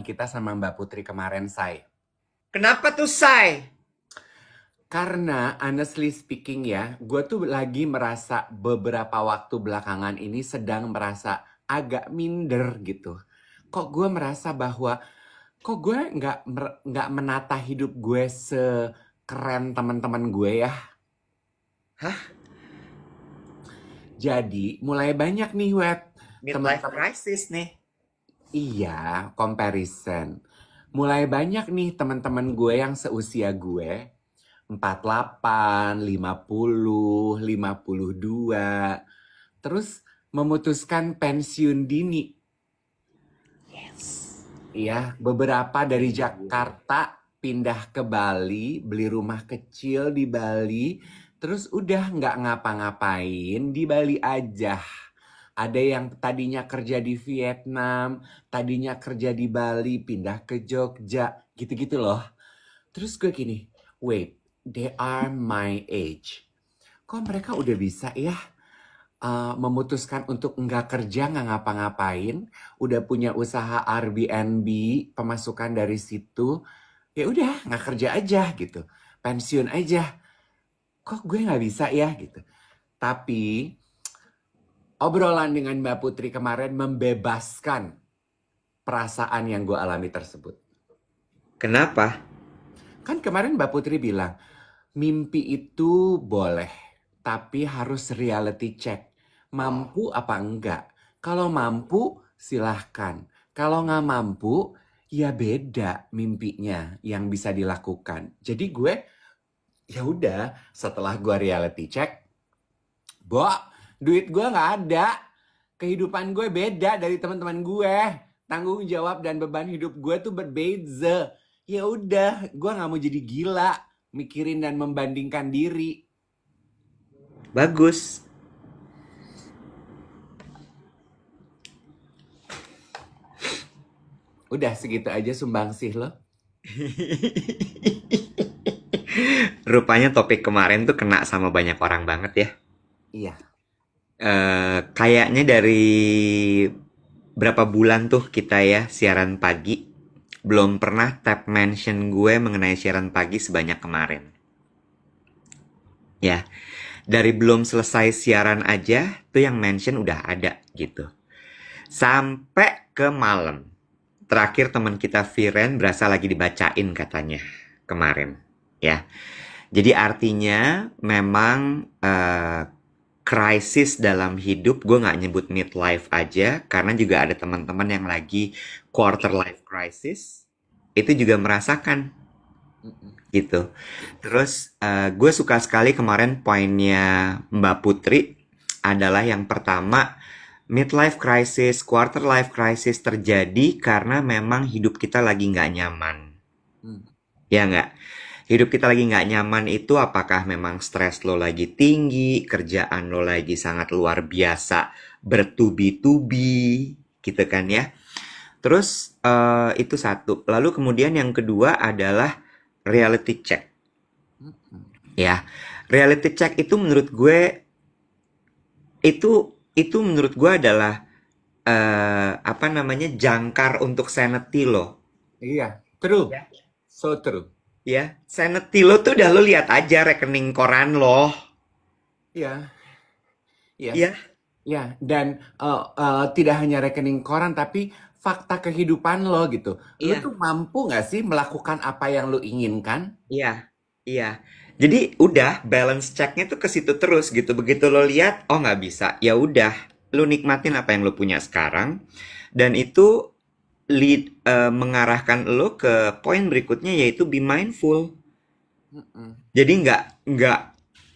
kita sama Mbak Putri kemarin, Say. Kenapa tuh, Say? Karena honestly speaking ya, gue tuh lagi merasa beberapa waktu belakangan ini sedang merasa agak minder gitu. Kok gue merasa bahwa kok gue nggak menata hidup gue sekeren teman-teman gue ya. Hah? Jadi mulai banyak nih web Midlife teman-teman. crisis nih. Iya, comparison. Mulai banyak nih teman-teman gue yang seusia gue, 48, 50, 52, terus memutuskan pensiun dini. Yes. Iya, beberapa dari Jakarta pindah ke Bali, beli rumah kecil di Bali, terus udah nggak ngapa-ngapain di Bali aja. Ada yang tadinya kerja di Vietnam, tadinya kerja di Bali, pindah ke Jogja, gitu-gitu loh. Terus gue gini, wait, they are my age. Kok mereka udah bisa ya memutuskan untuk nggak kerja, nggak ngapa-ngapain, udah punya usaha Airbnb, pemasukan dari situ, ya udah nggak kerja aja gitu, pensiun aja. Kok gue nggak bisa ya gitu. Tapi obrolan dengan Mbak Putri kemarin membebaskan perasaan yang gue alami tersebut. Kenapa? Kan kemarin Mbak Putri bilang, mimpi itu boleh, tapi harus reality check. Mampu apa enggak? Kalau mampu, silahkan. Kalau nggak mampu, ya beda mimpinya yang bisa dilakukan. Jadi gue, ya udah, setelah gue reality check, duit gue nggak ada. Kehidupan gue beda dari teman-teman gue. Tanggung jawab dan beban hidup gue tuh berbeda. Ya udah, gue nggak mau jadi gila mikirin dan membandingkan diri. Bagus. Udah segitu aja sumbangsih lo. Rupanya topik kemarin tuh kena sama banyak orang banget ya. Iya. Kayaknya dari berapa bulan tuh kita ya siaran pagi. Belum pernah tap mention gue mengenai siaran pagi sebanyak kemarin. Ya, dari belum selesai siaran aja tuh yang mention udah ada gitu. Sampai ke malam. Terakhir teman kita Viren berasa lagi dibacain katanya kemarin. Ya, jadi artinya memang krisis dalam hidup, gue nggak nyebut midlife aja, karena juga ada teman-teman yang lagi quarter life crisis, itu juga merasakan gitu. Terus gue suka sekali kemarin poinnya Mbak Putri adalah yang pertama, midlife crisis, quarter life crisis terjadi karena memang hidup kita lagi nggak nyaman. Ya nggak? Hidup kita lagi nggak nyaman itu apakah memang stres lo lagi tinggi, kerjaan lo lagi sangat luar biasa, bertubi-tubi, gitu kan ya. Terus itu satu. Lalu kemudian yang kedua adalah reality check. Ya, reality check itu menurut gue itu menurut gue adalah apa namanya jangkar untuk sanity lo. Iya. True. Ya. So true. Ya, sanity lo tuh udah lo lihat aja rekening koran lo. Iya. Yes. Ya, Ya. Dan tidak hanya rekening koran, tapi fakta kehidupan lo gitu. Lo iya. tuh mampu nggak sih melakukan apa yang lo inginkan? Iya, iya. Jadi udah balance checknya tuh ke situ terus gitu. Begitu lo lihat, oh nggak bisa, ya udah, lo nikmatin apa yang lo punya sekarang, dan itu mengarahkan lo ke poin berikutnya yaitu be mindful. Mm-mm. Jadi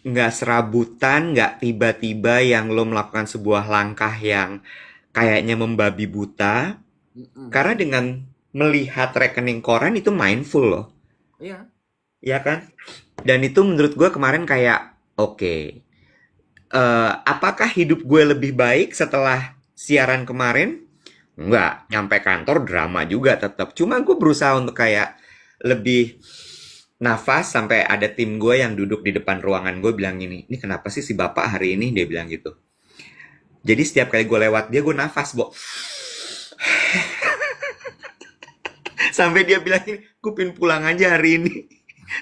nggak serabutan, nggak tiba-tiba yang lo melakukan sebuah langkah yang kayaknya membabi buta. Mm-mm. Karena dengan melihat rekening koran itu mindful loh, Iya. ya kan? Dan itu menurut gue kemarin kayak, oke, apakah hidup gue lebih baik setelah siaran kemarin? Enggak, nyampe kantor drama juga tetap. Cuma gue berusaha untuk kayak lebih nafas sampai ada tim gue yang duduk di depan ruangan gue bilang gini, ini kenapa sih si bapak hari ini? Dia bilang gitu. Jadi setiap kali gue lewat dia, gue nafas, Bo. Sampai dia bilang ini, gue pengen pulang aja hari ini.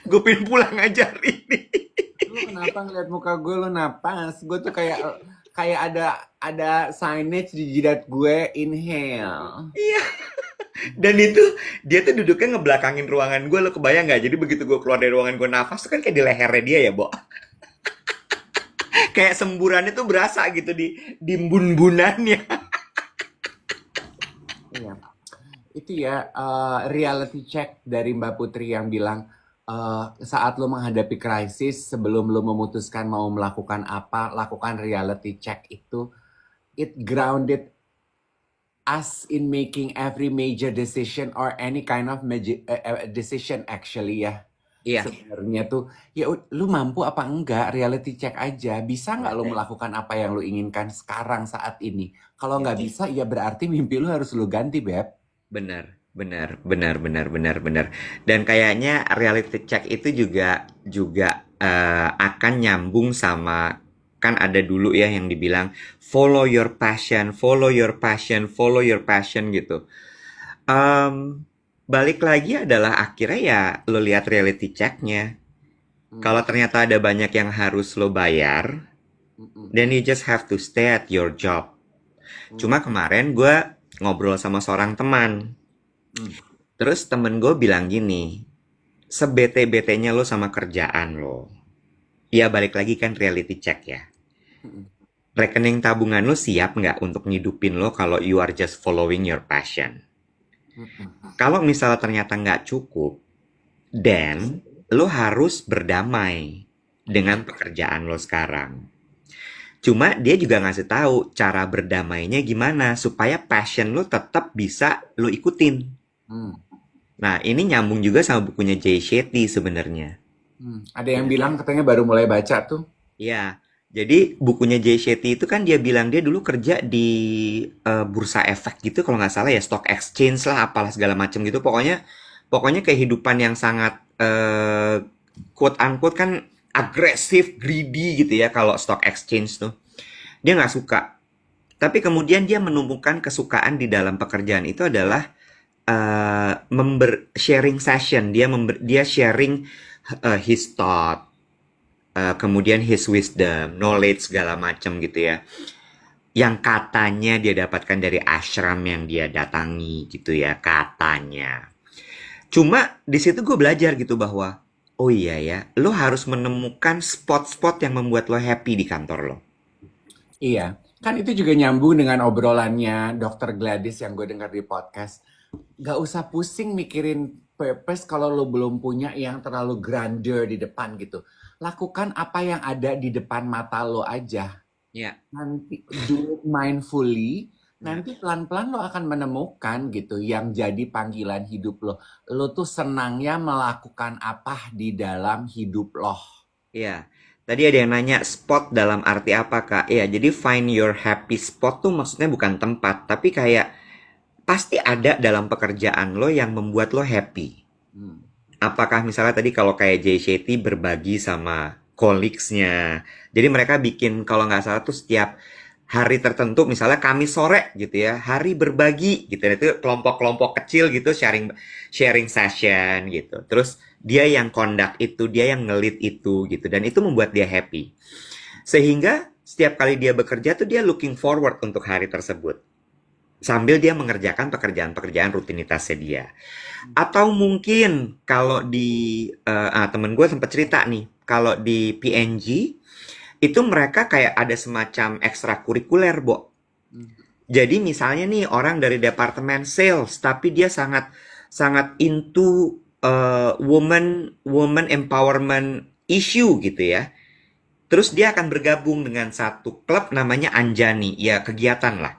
Gue pengen pulang aja hari ini. Lu kenapa ngeliat muka gue lu napas? Gue tuh kayak kayak ada signage di jidat gue, inhale. Iya. Dan itu dia tuh duduknya ngebelakangin ruangan gue, lo kebayang nggak? Jadi begitu gue keluar dari ruangan gue nafas tuh kan kayak di lehernya dia ya, Bo. Kayak semburannya tuh berasa gitu di bun-bunannya. Iya. Itu ya reality check dari Mbak Putri yang bilang saat lo menghadapi krisis sebelum lo memutuskan mau melakukan apa, lakukan reality check itu. It grounded us in making every major decision or any kind of decision actually ya. Iya. Sebenarnya tuh ya lu mampu apa enggak, reality check aja. Bisa nggak lo melakukan apa yang lo inginkan sekarang saat ini? Kalau nggak bisa ya berarti mimpi lu harus lu ganti, Beb. Benar, benar. Dan kayaknya reality check itu juga akan nyambung sama, kan ada dulu ya yang dibilang follow your passion, follow your passion, follow your passion gitu. Balik lagi adalah akhirnya ya lo lihat reality checknya. Kalau ternyata ada banyak yang harus lo bayar, then you just have to stay at your job. Cuma kemarin gue ngobrol sama seorang teman. Terus temen gue bilang gini, sebete-betenya lo sama kerjaan lo. Ya balik lagi kan reality check ya. Rekening tabungan lo siap nggak untuk ngidupin lo kalau you are just following your passion? Kalau misalnya ternyata nggak cukup, then lo harus berdamai dengan pekerjaan lo sekarang. Cuma dia juga ngasih tahu cara berdamainya gimana supaya passion lo tetap bisa lo ikutin. Nah, ini nyambung juga sama bukunya Jay Shetty sebenarnya. Ada yang bilang katanya baru mulai baca tuh. Ya, jadi bukunya Jay Shetty itu kan dia bilang dia dulu kerja di bursa efek gitu kalau nggak salah ya, stock exchange lah apalah segala macam gitu. Pokoknya kehidupan yang sangat quote unquote kan agresif, greedy gitu ya kalau stock exchange tuh. Dia nggak suka. Tapi kemudian dia menemukan kesukaan di dalam pekerjaan itu adalah sharing session. Dia sharing his thought, kemudian his wisdom, knowledge segala macam gitu ya. Yang katanya dia dapatkan dari ashram yang dia datangi gitu ya, katanya. Cuma di situ gue belajar gitu bahwa oh iya ya, lo harus menemukan spot-spot yang membuat lo happy di kantor lo. Iya, kan itu juga nyambung dengan obrolannya Dr. Gladys yang gue dengar di podcast. Gak usah pusing mikirin purpose kalau lo belum punya yang terlalu grandeur di depan gitu. Lakukan apa yang ada di depan mata lo aja. Ya. Nanti do it mindfully. Nanti pelan-pelan lo akan menemukan gitu yang jadi panggilan hidup lo. Lo tuh senangnya melakukan apa di dalam hidup lo. Iya. Tadi ada yang nanya spot dalam arti apa, Kak? Iya, jadi find your happy spot tuh maksudnya bukan tempat, tapi kayak pasti ada dalam pekerjaan lo yang membuat lo happy. Apakah misalnya tadi kalau kayak Jay Shetty berbagi sama colleagues-nya. Jadi mereka bikin kalau nggak salah tuh setiap hari tertentu, misalnya Kamis sore gitu ya, hari berbagi gitu. Itu kelompok-kelompok kecil gitu sharing session gitu. Terus dia yang conduct itu, dia yang nge-lead itu gitu. Dan itu membuat dia happy. Sehingga setiap kali dia bekerja tuh dia looking forward untuk hari tersebut. Sambil dia mengerjakan pekerjaan-pekerjaan rutinitasnya dia. Atau mungkin kalau di temen gue sempat cerita nih, kalau di PNG itu mereka kayak ada semacam ekstrakurikuler, Bo. Jadi misalnya nih orang dari departemen sales, tapi dia sangat into woman empowerment issue gitu ya. Terus dia akan bergabung dengan satu klub namanya Anjani, ya kegiatan lah.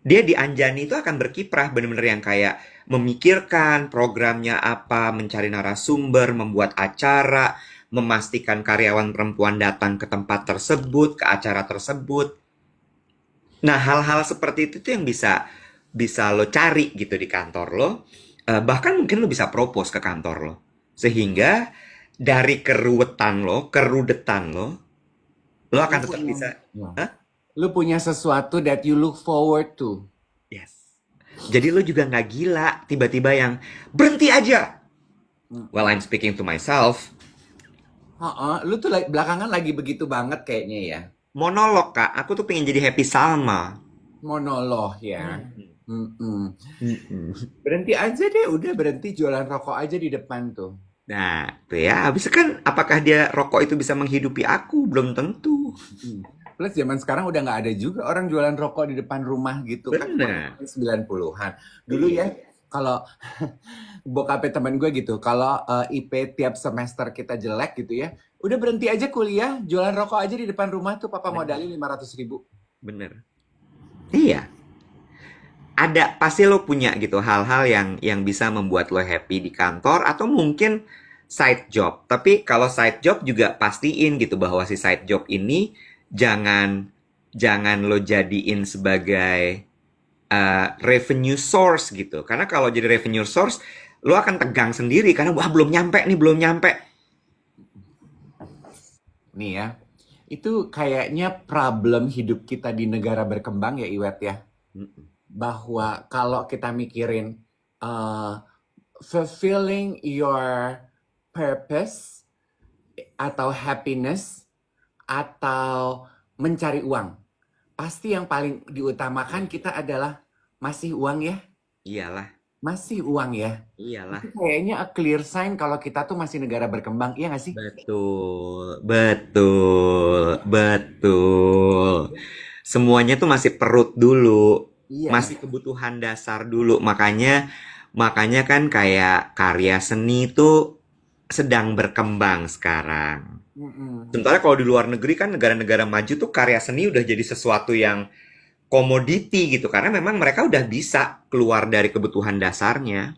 Dia di Anjani itu akan berkiprah bener-bener yang kayak memikirkan programnya apa, mencari narasumber, membuat acara, memastikan karyawan perempuan datang ke tempat tersebut, ke acara tersebut. Nah, hal-hal seperti itu tuh yang bisa lo cari gitu di kantor lo. Bahkan mungkin lo bisa propose ke kantor lo. Sehingga dari kerudetan lo akan tetap bisa. Lu punya sesuatu that you look forward to. Yes. Jadi lo juga nggak gila, tiba-tiba yang berhenti aja. Well, Mm-mm. I'm speaking to myself. Heeh, lu tuh belakangan lagi begitu banget kayaknya ya. Monolog, Kak. Aku tuh pengen jadi Happy Salma. Monolog ya. Hmm. Mm-mm. Mm-mm. Berhenti aja deh, udah berhenti jualan rokok aja di depan tuh. Nah, tuh ya. Habis itu kan, apakah dia rokok itu bisa menghidupi aku? Belum tentu. Mm. Plus zaman sekarang udah nggak ada juga orang jualan rokok di depan rumah gitu kan. Bener. 90-an. Dulu Iya. ya, kalau bokapnya temen gue gitu, kalau IP tiap semester kita jelek gitu ya, udah berhenti aja kuliah, jualan rokok aja di depan rumah tuh papa Bener. modalin 500 ribu. Bener. Iya. Ada, pasti lo punya gitu hal-hal yang bisa membuat lo happy di kantor atau mungkin side job. Tapi kalau side job juga pastiin gitu bahwa si side job ini jangan jangan lo jadiin sebagai revenue source gitu. Karena kalau jadi revenue source, lo akan tegang sendiri karena wah belum nyampe nih, belum nyampe. Nih ya, itu kayaknya problem hidup kita di negara berkembang ya Iwet ya. Mm-mm. Bahwa kalau kita mikirin uh, fulfilling your purpose atau happiness atau mencari uang, pasti yang paling diutamakan kita adalah masih uang ya, Iyalah, masih uang ya. iyalah. Itu kayaknya a clear sign kalau kita tuh masih negara berkembang, iya nggak sih? Betul, betul, betul. Semuanya tuh masih perut dulu, Iya. masih kebutuhan dasar dulu. Makanya kan kayak karya seni itu sedang berkembang sekarang. Mm-mm. Sementara kalau di luar negeri kan negara-negara maju tuh karya seni udah jadi sesuatu yang komoditi gitu karena memang mereka udah bisa keluar dari kebutuhan dasarnya.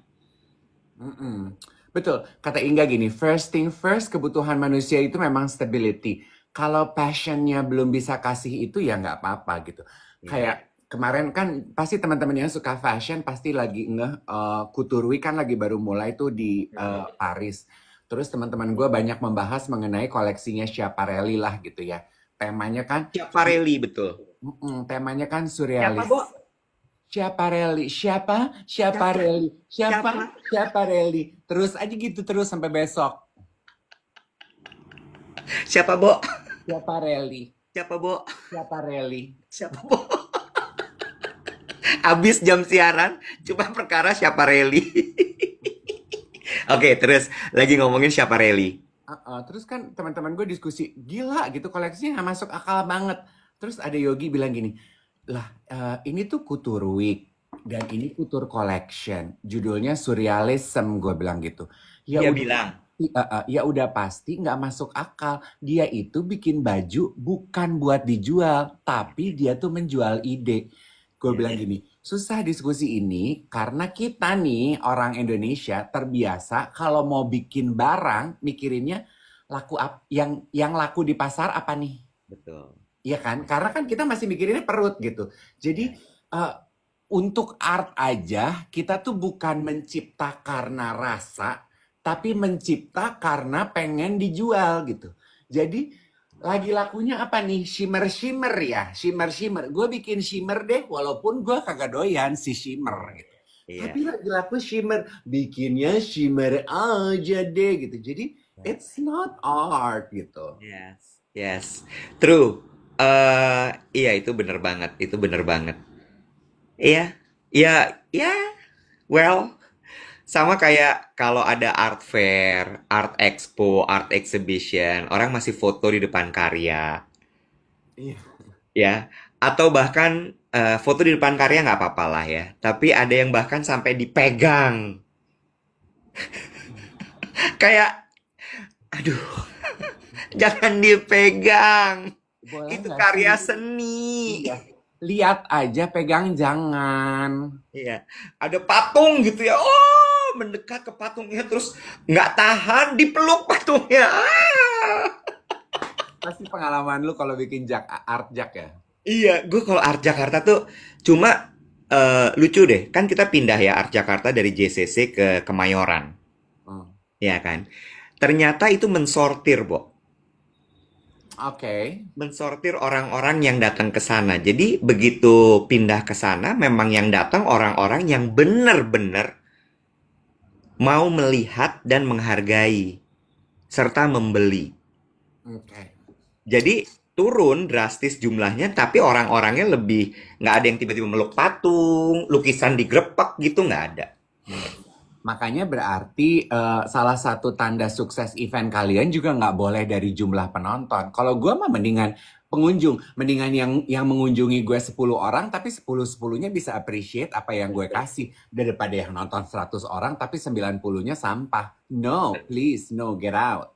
Mm-mm. Betul, kata Inga gini, first thing first, kebutuhan manusia itu memang stability. Kalau passionnya belum bisa kasih itu ya nggak apa-apa gitu. Ya. Kayak kemarin kan pasti teman-teman yang suka fashion pasti lagi Kuturwi kan lagi baru mulai tuh di Paris. Terus teman-teman gue banyak membahas mengenai koleksinya Schiaparelli lah gitu ya. Temanya kan, Schiaparelli betul. temanya kan Siapa, surrealis. Bo? Schiaparelli, siapa? Siapa? Schiaparelli, Siapa? siapa? Schiaparelli. Terus aja gitu terus sampai besok. Siapa, Bo? Schiaparelli, Siapa, Bo? Schiaparelli. Siapa, Bo? Abis jam siaran, cuma perkara Schiaparelli. Oke, terus lagi ngomongin Schiaparelli. Terus kan teman-teman gue diskusi, gila gitu koleksinya nggak masuk akal banget. Terus ada Yogi bilang gini, lah ini tuh Couture Week dan ini Couture Collection. Judulnya Surrealism, gue bilang gitu. Ya Dia udah bilang, ya udah pasti nggak masuk akal. Dia itu bikin baju bukan buat dijual, tapi dia tuh menjual ide. Gue ya, bilang gini, susah diskusi ini karena kita nih orang Indonesia terbiasa kalau mau bikin barang mikirinnya yang laku di pasar apa nih? betul. Iya kan? Karena kan kita masih mikirinnya perut gitu. Jadi Ya, eh, untuk art aja kita tuh bukan mencipta karena rasa, tapi mencipta karena pengen dijual gitu. Jadi lagi lakunya apa nih? Shimmer shimmer ya, shimmer shimmer. Gue bikin shimmer deh, walaupun gue kagak doyan si shimmer gitu. Tapi iya. lagi laku shimmer, bikinnya shimmer aja deh gitu. Jadi it's not art gitu. Yes, yes. True. Iya itu bener banget, itu bener banget. Iya, iya, iya. Well, sama kayak kalau ada art fair, art expo, art exhibition, orang masih foto di depan karya, Iya. ya. Atau bahkan foto di depan karya nggak apa-apa lah ya. Tapi ada yang bahkan sampai dipegang. Kayak, aduh, jangan dipegang. Boleh Itu nggak sih? karya seni. Iya. Lihat aja, pegang jangan. Iya, ada patung gitu ya. Oh, mendekat ke patungnya terus nggak tahan dipeluk patungnya. Ah! Pasti pengalaman lu kalau bikin art jak ya. Iya, gue kalau Art Jakarta tuh cuma lucu deh. Kan kita pindah ya Art Jakarta dari JCC ke Kemayoran, Hmm. ya kan? Ternyata itu mensortir, Bo. Oke. mensortir orang-orang yang datang ke sana. Jadi begitu pindah ke sana, memang yang datang orang-orang yang benar-benar mau melihat dan menghargai serta membeli. Oke. Jadi turun drastis jumlahnya, tapi orang-orangnya lebih nggak ada yang tiba-tiba meluk patung, lukisan digrepak gitu nggak ada. Makanya berarti salah satu tanda sukses event kalian juga nggak boleh dari jumlah penonton. Kalau gue mah mendingan pengunjung, mendingan yang mengunjungi gue 10 orang tapi 10-10-nya bisa appreciate apa yang gue kasih daripada yang nonton 100 orang tapi 90-nya sampah. No, please, no, get out.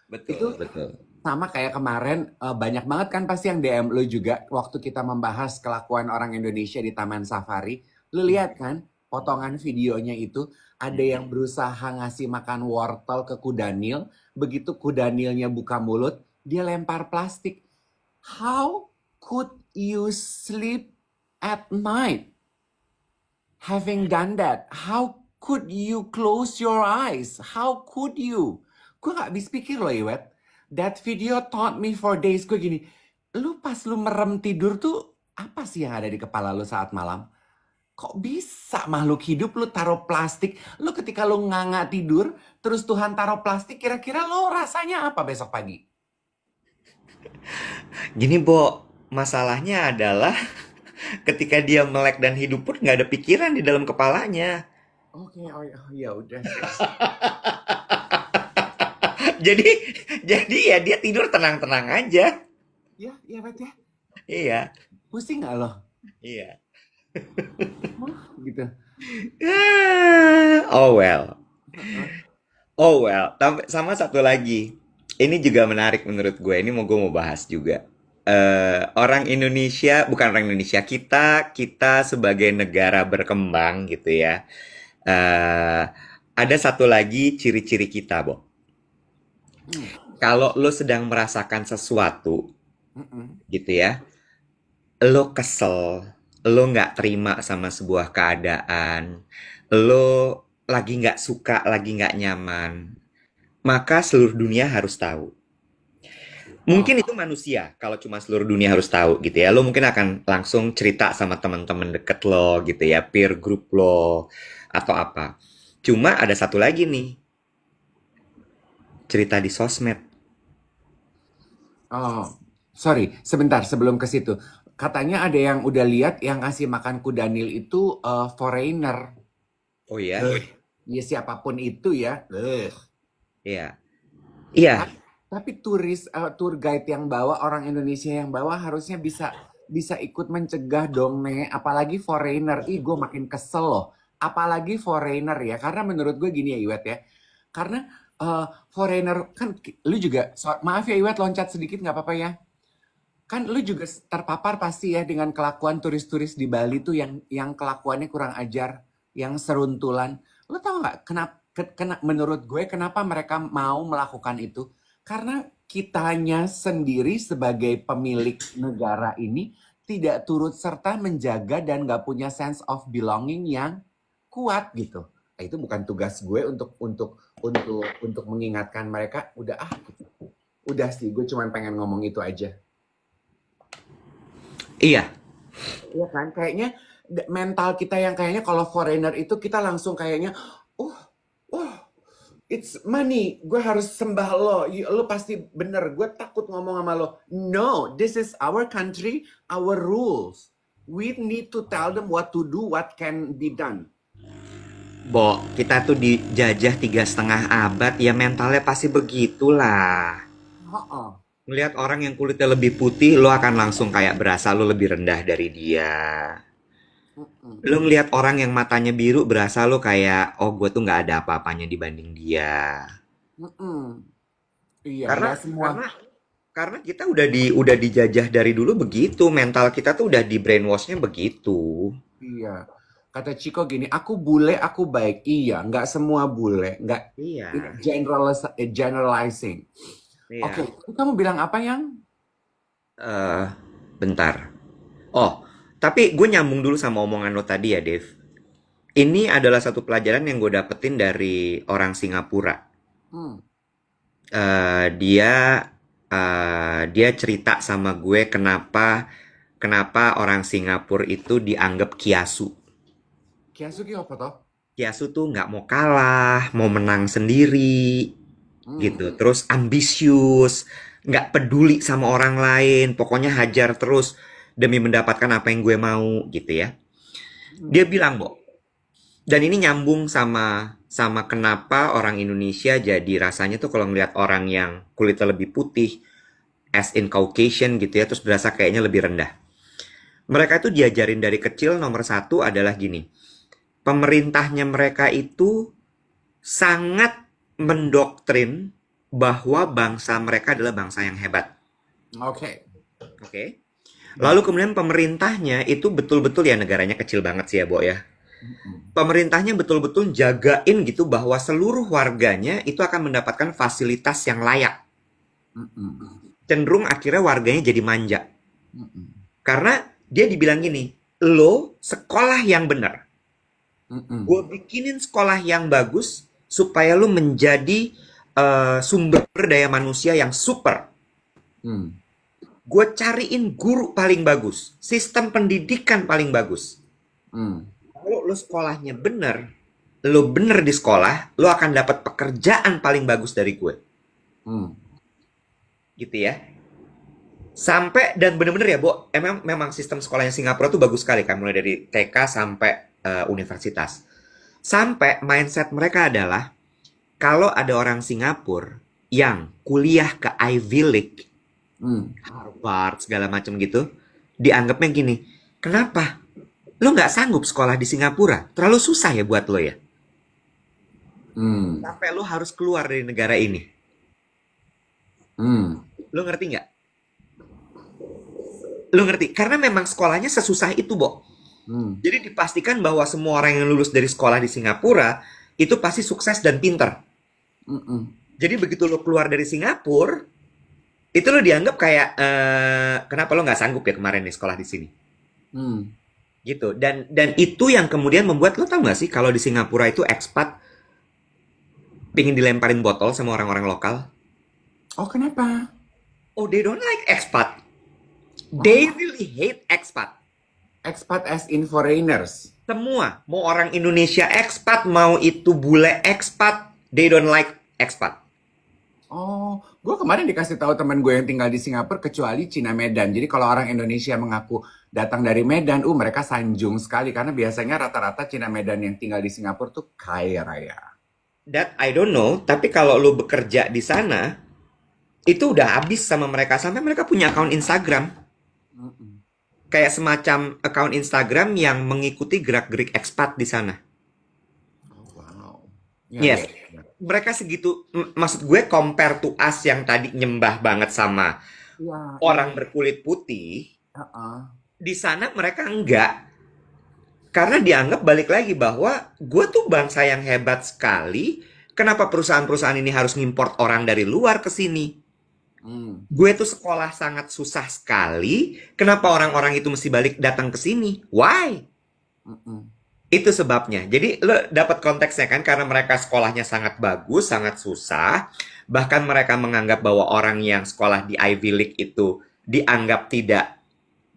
Betul, Itu betul. sama kayak kemarin banyak banget kan pasti yang DM lu juga waktu kita membahas kelakuan orang Indonesia di Taman Safari. Lu lihat kan potongan videonya itu ada yang berusaha ngasih makan wortel ke kudanil. Begitu kudanilnya buka mulut, dia lempar plastik. How could you sleep at night having done that? How could you close your eyes? How could you? Gue gak habis pikir loh, Iwet. That video taught me for days. Gue gini, lu pas lu merem tidur tuh, apa sih yang ada di kepala lu saat malam? Kok bisa makhluk hidup lu taruh plastik? Lu ketika lu nganga tidur, terus Tuhan taruh plastik, kira-kira lu rasanya apa besok pagi? Gini, Bo, masalahnya adalah ketika dia melek dan hidup pun nggak ada pikiran di dalam kepalanya. Oke, oh, ya udah sih. Jadi, jadi ya dia tidur tenang-tenang aja. Ya, ya, Bet ya. Iya, Pusing gak lo? iya. Gitu. Oh well. Oh well, sama satu lagi. Ini juga menarik menurut gue. Ini gue mau bahas juga. Orang Indonesia, bukan orang Indonesia, kita sebagai negara berkembang gitu ya. eh ada satu lagi ciri-ciri kita, Bo. Hmm. Kalau lo sedang merasakan sesuatu Mm-mm. gitu ya, lo kesel, lo nggak terima sama sebuah keadaan, lo lagi nggak suka, lagi nggak nyaman, maka seluruh dunia harus tahu. Oh, Mungkin itu manusia, kalau cuma seluruh dunia harus tahu gitu ya. Lo mungkin akan langsung cerita sama teman-teman deket lo gitu ya, peer group lo, atau apa. Cuma ada satu lagi nih, cerita di sosmed. oh, sorry, sebentar sebelum ke situ. Katanya ada yang udah lihat yang ngasih makan kudanil itu foreigner. Oh ya? Ya siapapun itu ya. Iya. Iya. Tapi turis, tour guide yang bawa, orang Indonesia yang bawa harusnya bisa bisa ikut mencegah dong, Nek. Apalagi foreigner. Ih, gue makin kesel loh. Apalagi foreigner ya. Karena menurut gue gini ya, Iwet ya. Karena foreigner, kan lu juga, maaf ya Iwet, loncat sedikit nggak apa-apa ya. Kan lu juga terpapar pasti ya dengan kelakuan turis-turis di Bali tuh yang kelakuannya kurang ajar, yang seruntulan. Lu tau nggak menurut gue kenapa mereka mau melakukan itu? Karena kitanya sendiri sebagai pemilik negara ini tidak turut serta menjaga dan nggak punya sense of belonging yang kuat gitu. Nah, itu bukan tugas gue untuk mengingatkan mereka. Udah gitu. Udah sih, gue cuma pengen ngomong itu aja. Iya. Iya kan, kayaknya mental kita yang kayaknya kalau foreigner itu kita langsung kayaknya, oh, oh, it's money, gue harus sembah lo, lo pasti bener, gue takut ngomong sama lo. No, this is our country, our rules. We need to tell them what to do, what can be done. Bo, kita tuh dijajah 3,5 abad, ya mentalnya pasti begitulah. Oh, Ngelihat orang yang kulitnya lebih putih, lo akan langsung kayak berasa lo lebih rendah dari dia. Lo ngelihat orang yang matanya biru, berasa lo kayak, oh gue tuh nggak ada apa-apanya dibanding dia. iya, Karena nggak semua. karena karena kita udah dijajah dari dulu begitu, mental kita tuh udah di brainwashnya begitu. Iya, kata Ciko gini, aku bule, aku baik. Iya, nggak semua bule, nggak Iya, generalizing. Oke, iya. kamu bilang apa yang? eh Bentar. Oh, tapi gue nyambung dulu sama omongan lo tadi ya, Dev. Ini adalah satu pelajaran yang gue dapetin dari orang Singapura. Hmm. Dia dia cerita sama gue kenapa kenapa orang Singapura itu dianggap kiasu. Kiasuki apa toh? Kiasu tuh nggak mau kalah, mau menang sendiri, Hmm. gitu. Terus ambisius, nggak peduli sama orang lain, pokoknya hajar terus demi mendapatkan apa yang gue mau, gitu ya. Hmm. Dia bilang, Bo, dan ini nyambung sama sama kenapa orang Indonesia jadi rasanya tuh kalau ngeliat orang yang kulitnya lebih putih, as in Caucasian gitu ya, terus berasa kayaknya lebih rendah. Mereka tuh diajarin dari kecil nomor satu adalah gini, pemerintahnya mereka itu sangat mendoktrin bahwa bangsa mereka adalah bangsa yang hebat. Oke. Oke. Hmm. Lalu kemudian pemerintahnya itu betul-betul ya negaranya kecil banget sih ya, Bo ya. Hmm. Pemerintahnya betul-betul jagain gitu bahwa seluruh warganya itu akan mendapatkan fasilitas yang layak. Hmm. Cenderung akhirnya warganya jadi manja. Hmm. Karena dia dibilang gini, lo sekolah yang benar. Hmm. Gue bikinin sekolah yang bagus supaya lo menjadi sumber daya manusia yang super. Hmm. Gue cariin guru paling bagus, sistem pendidikan paling bagus. Hmm. Kalau lo sekolahnya bener, lo bener di sekolah, lo akan dapat pekerjaan paling bagus dari gue. Hmm. Gitu ya. Sampai, dan bener-bener ya, Bo, memang sistem sekolahnya Singapura tuh bagus sekali kan, mulai dari TK sampai universitas. Sampai mindset mereka adalah, kalau ada orang Singapura yang kuliah ke Ivy League, Hmm. Harvard, segala macam gitu, dianggapnya gini, kenapa? Lo nggak sanggup sekolah di Singapura? Terlalu susah ya buat lo ya? Hmm. Sampai lo harus keluar dari negara ini. Hmm. Lo ngerti nggak? Lo ngerti? Karena memang sekolahnya sesusah itu, Bo. Hmm. Jadi dipastikan bahwa semua orang yang lulus dari sekolah di Singapura itu pasti sukses dan pinter. Hmm. Jadi begitu lo keluar dari Singapura, itu lo dianggap kayak, kenapa lo nggak sanggup ya kemarin nih sekolah di sini? Hmm. Gitu. Dan itu yang kemudian membuat lo tau nggak sih kalau di Singapura itu expat pingin dilemparin botol sama orang-orang lokal. Oh, kenapa? Oh, they don't like expat. They Oh, really hate expat. expat as in foreigners. Semua, mau orang Indonesia expat, mau itu bule expat, they don't like expat. Oh, gue kemarin dikasih tahu teman gue yang tinggal di Singapura kecuali Cina Medan. Jadi kalau orang Indonesia mengaku datang dari Medan, mereka sanjung sekali karena biasanya rata-rata Cina Medan yang tinggal di Singapura tuh kaya raya. That I don't know, tapi kalau lo bekerja di sana, itu udah habis sama mereka. Sampai mereka punya akun Instagram. Mm-mm. Kayak semacam akun Instagram yang mengikuti gerak-gerik expat di sana. Oh, wow. Ya, ya, Yes. ya. Mereka segitu, maksud gue compare to us yang tadi nyembah banget sama Ya, orang iya. berkulit putih, Uh-uh. di sana mereka enggak. Karena dianggap balik lagi bahwa gue tuh bangsa yang hebat sekali. Kenapa perusahaan-perusahaan ini harus ngimport orang dari luar ke sini? Hmm. Gue tuh sekolah sangat susah sekali. Kenapa orang-orang itu mesti balik datang ke sini? Why? Mm-mm. Itu sebabnya. Jadi lo dapat konteksnya kan karena mereka sekolahnya sangat bagus, sangat susah. Bahkan mereka menganggap bahwa orang yang sekolah di Ivy League itu dianggap tidak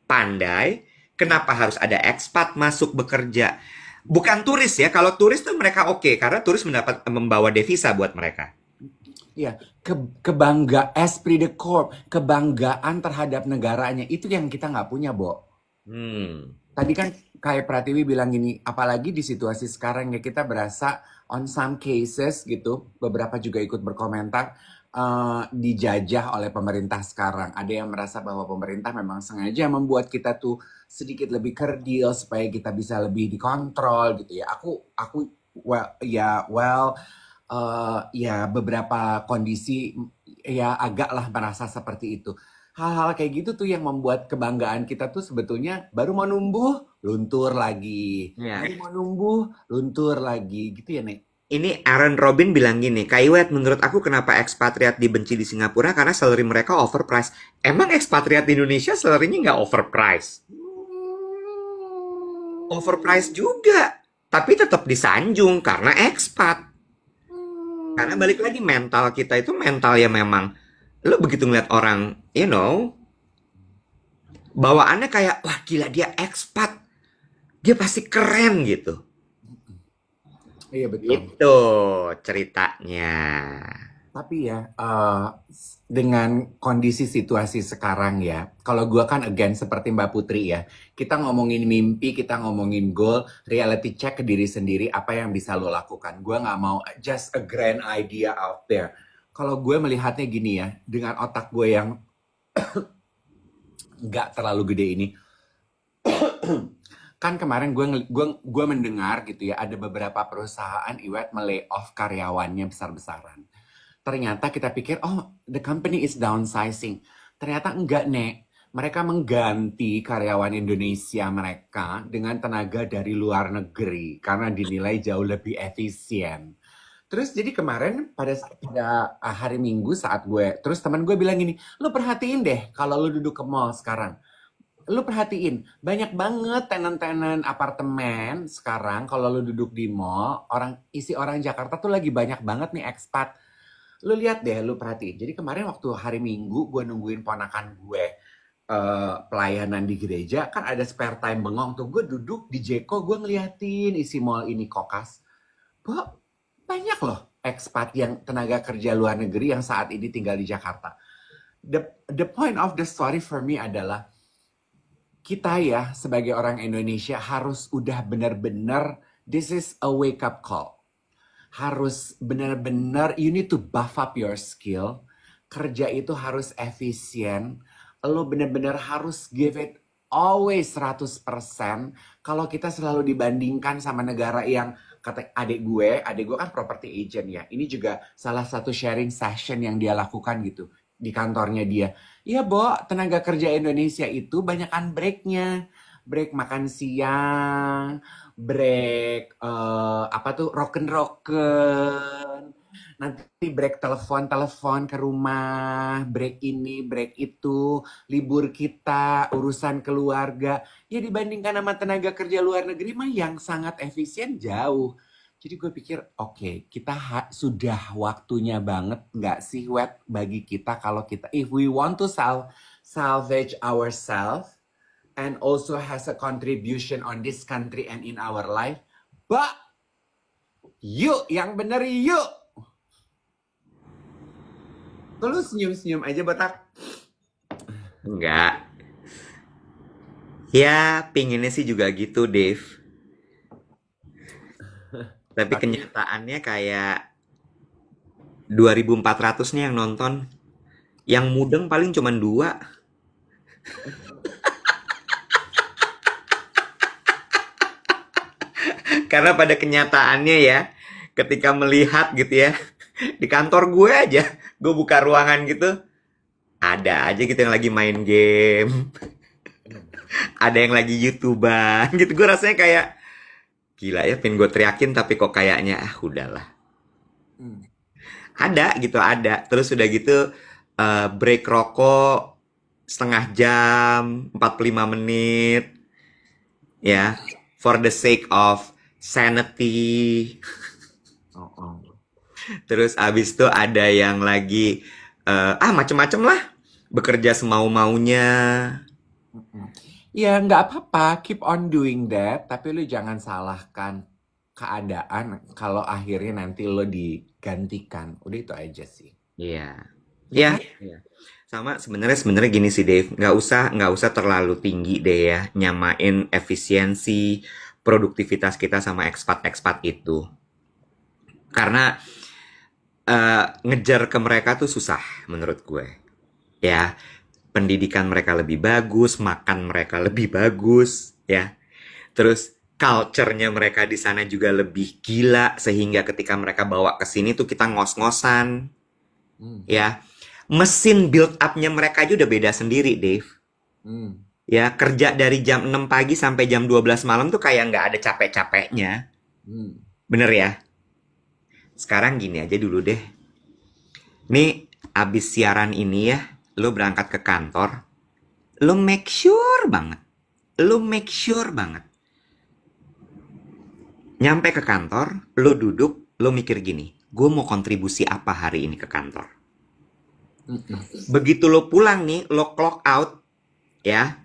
pandai. Kenapa harus ada expat masuk bekerja? Bukan turis ya. Kalau turis tuh mereka oke karena turis membawa devisa buat mereka. Ya, esprit de corps, kebanggaan terhadap negaranya itu yang kita nggak punya, Bo. Hmm. Tadi kan kayak Pratiwi bilang gini, apalagi di situasi sekarang ya kita berasa on some cases gitu, beberapa juga ikut berkomentar dijajah oleh pemerintah sekarang. Ada yang merasa bahwa pemerintah memang sengaja membuat kita tuh sedikit lebih kerdil supaya kita bisa lebih dikontrol gitu ya. Ya beberapa kondisi ya agaklah merasa seperti itu. Hal-hal kayak gitu tuh yang membuat kebanggaan kita tuh sebetulnya baru mau numbuh, luntur lagi. Ya. Baru mau numbuh, luntur lagi. Gitu ya, Nek? Ini Aaron Robin bilang gini, Kak Iwet, menurut aku kenapa ekspatriat dibenci di Singapura karena salary mereka overpriced. Emang ekspatriat di Indonesia salary-nya nggak overpriced? Overpriced juga, tapi tetap disanjung karena ekspat. Karena balik lagi mental kita itu mental ya memang Lo begitu ngeliat orang, bawaannya kayak, wah gila dia expat, dia pasti keren gitu. Iya betul. Itu ceritanya. Tapi ya, dengan kondisi situasi sekarang ya, kalau gua kan again seperti Mbak Putri ya, kita ngomongin mimpi, kita ngomongin goal, reality check ke diri sendiri, apa yang bisa lo lakukan. Gua nggak mau just a grand idea out there. Kalau gue melihatnya gini ya, dengan otak gue yang nggak terlalu gede ini, kan kemarin gue mendengar gitu ya, ada beberapa perusahaan Iwet melay off karyawannya besar-besaran. Ternyata kita pikir, oh, the company is downsizing. Ternyata enggak, Nek. Mereka mengganti karyawan Indonesia mereka dengan tenaga dari luar negeri karena dinilai jauh lebih efisien. Terus jadi kemarin pada hari Minggu saat terus teman gue bilang gini, lu perhatiin deh kalau lu duduk ke mall sekarang. Lu perhatiin, banyak banget tenan-tenan apartemen sekarang kalau lu duduk di mall, isi orang Jakarta tuh lagi banyak banget nih expat. Lu lihat deh, lu perhatiin. Jadi kemarin waktu hari Minggu gue nungguin ponakan gue pelayanan di gereja, kan ada spare time bengong tuh. Gue duduk di Jeko, gue ngeliatin isi mall ini kokas. Kok banyak loh expat yang tenaga kerja luar negeri yang saat ini tinggal di Jakarta. The point of the story for me adalah kita ya sebagai orang Indonesia harus udah benar-benar this is a wake up call. Harus benar-benar you need to buff up your skill. Kerja itu harus efisien. Lo benar-benar harus give it always 100%. Kalau kita selalu dibandingkan sama negara yang kata adik gue kan property agent ya. Ini juga salah satu sharing session yang dia lakukan gitu di kantornya dia. Iya, Bo, tenaga kerja Indonesia itu banyakan breaknya. Break makan siang, break apa tuh roken nanti break telepon ke rumah, break ini break itu, libur kita, urusan keluarga, ya dibandingkan sama tenaga kerja luar negeri mah yang sangat efisien jauh. Jadi gue pikir oke, kita sudah waktunya banget nggak sih Wet bagi kita kalau kita if we want to salvage ourselves and also has a contribution on this country and in our life. But, yuk, yang bener yuk. Lu senyum-senyum aja, Botak. Enggak. Ya, pinginnya sih juga gitu, Dave. Tapi kenyataannya kayak 2.400 nih yang nonton. Yang mudeng paling cuma 2. Karena pada kenyataannya ya, ketika melihat gitu ya, di kantor gue aja, gue buka ruangan gitu, ada aja gitu yang lagi main game, ada yang lagi YouTuber gitu. Gue rasanya kayak, gila ya, pengen gue teriakin tapi kok kayaknya, udahlah. Ada gitu, ada. Terus udah gitu, break rokok setengah jam, 45 menit, ya, for the sake of sanity. Terus abis itu ada yang lagi macem-macem lah, bekerja semau-maunya. Ya nggak apa-apa, keep on doing that. Tapi lu jangan salahkan keadaan kalau akhirnya nanti lo digantikan. Udah itu aja sih. Iya, ya. Sama sebenarnya gini sih Dave, nggak usah terlalu tinggi deh ya nyamain efisiensi produktivitas kita sama ekspat-ekspat itu. Karena ngejar ke mereka tuh susah menurut gue. Ya, pendidikan mereka lebih bagus, makan mereka lebih bagus, ya. Terus culture-nya mereka di sana juga lebih gila sehingga ketika mereka bawa ke sini tuh kita ngos-ngosan. Ya. Mesin build up-nya mereka aja udah beda sendiri, Dave. Ya, kerja dari jam 6 pagi sampai jam 12 malam tuh kayak nggak ada capek-capeknya. Bener ya? Sekarang gini aja dulu deh. Nih, abis siaran ini ya, lo berangkat ke kantor, lo make sure banget. Nyampe ke kantor, lo duduk, lo mikir gini, gue mau kontribusi apa hari ini ke kantor? Begitu lo pulang nih, lo clock out, ya,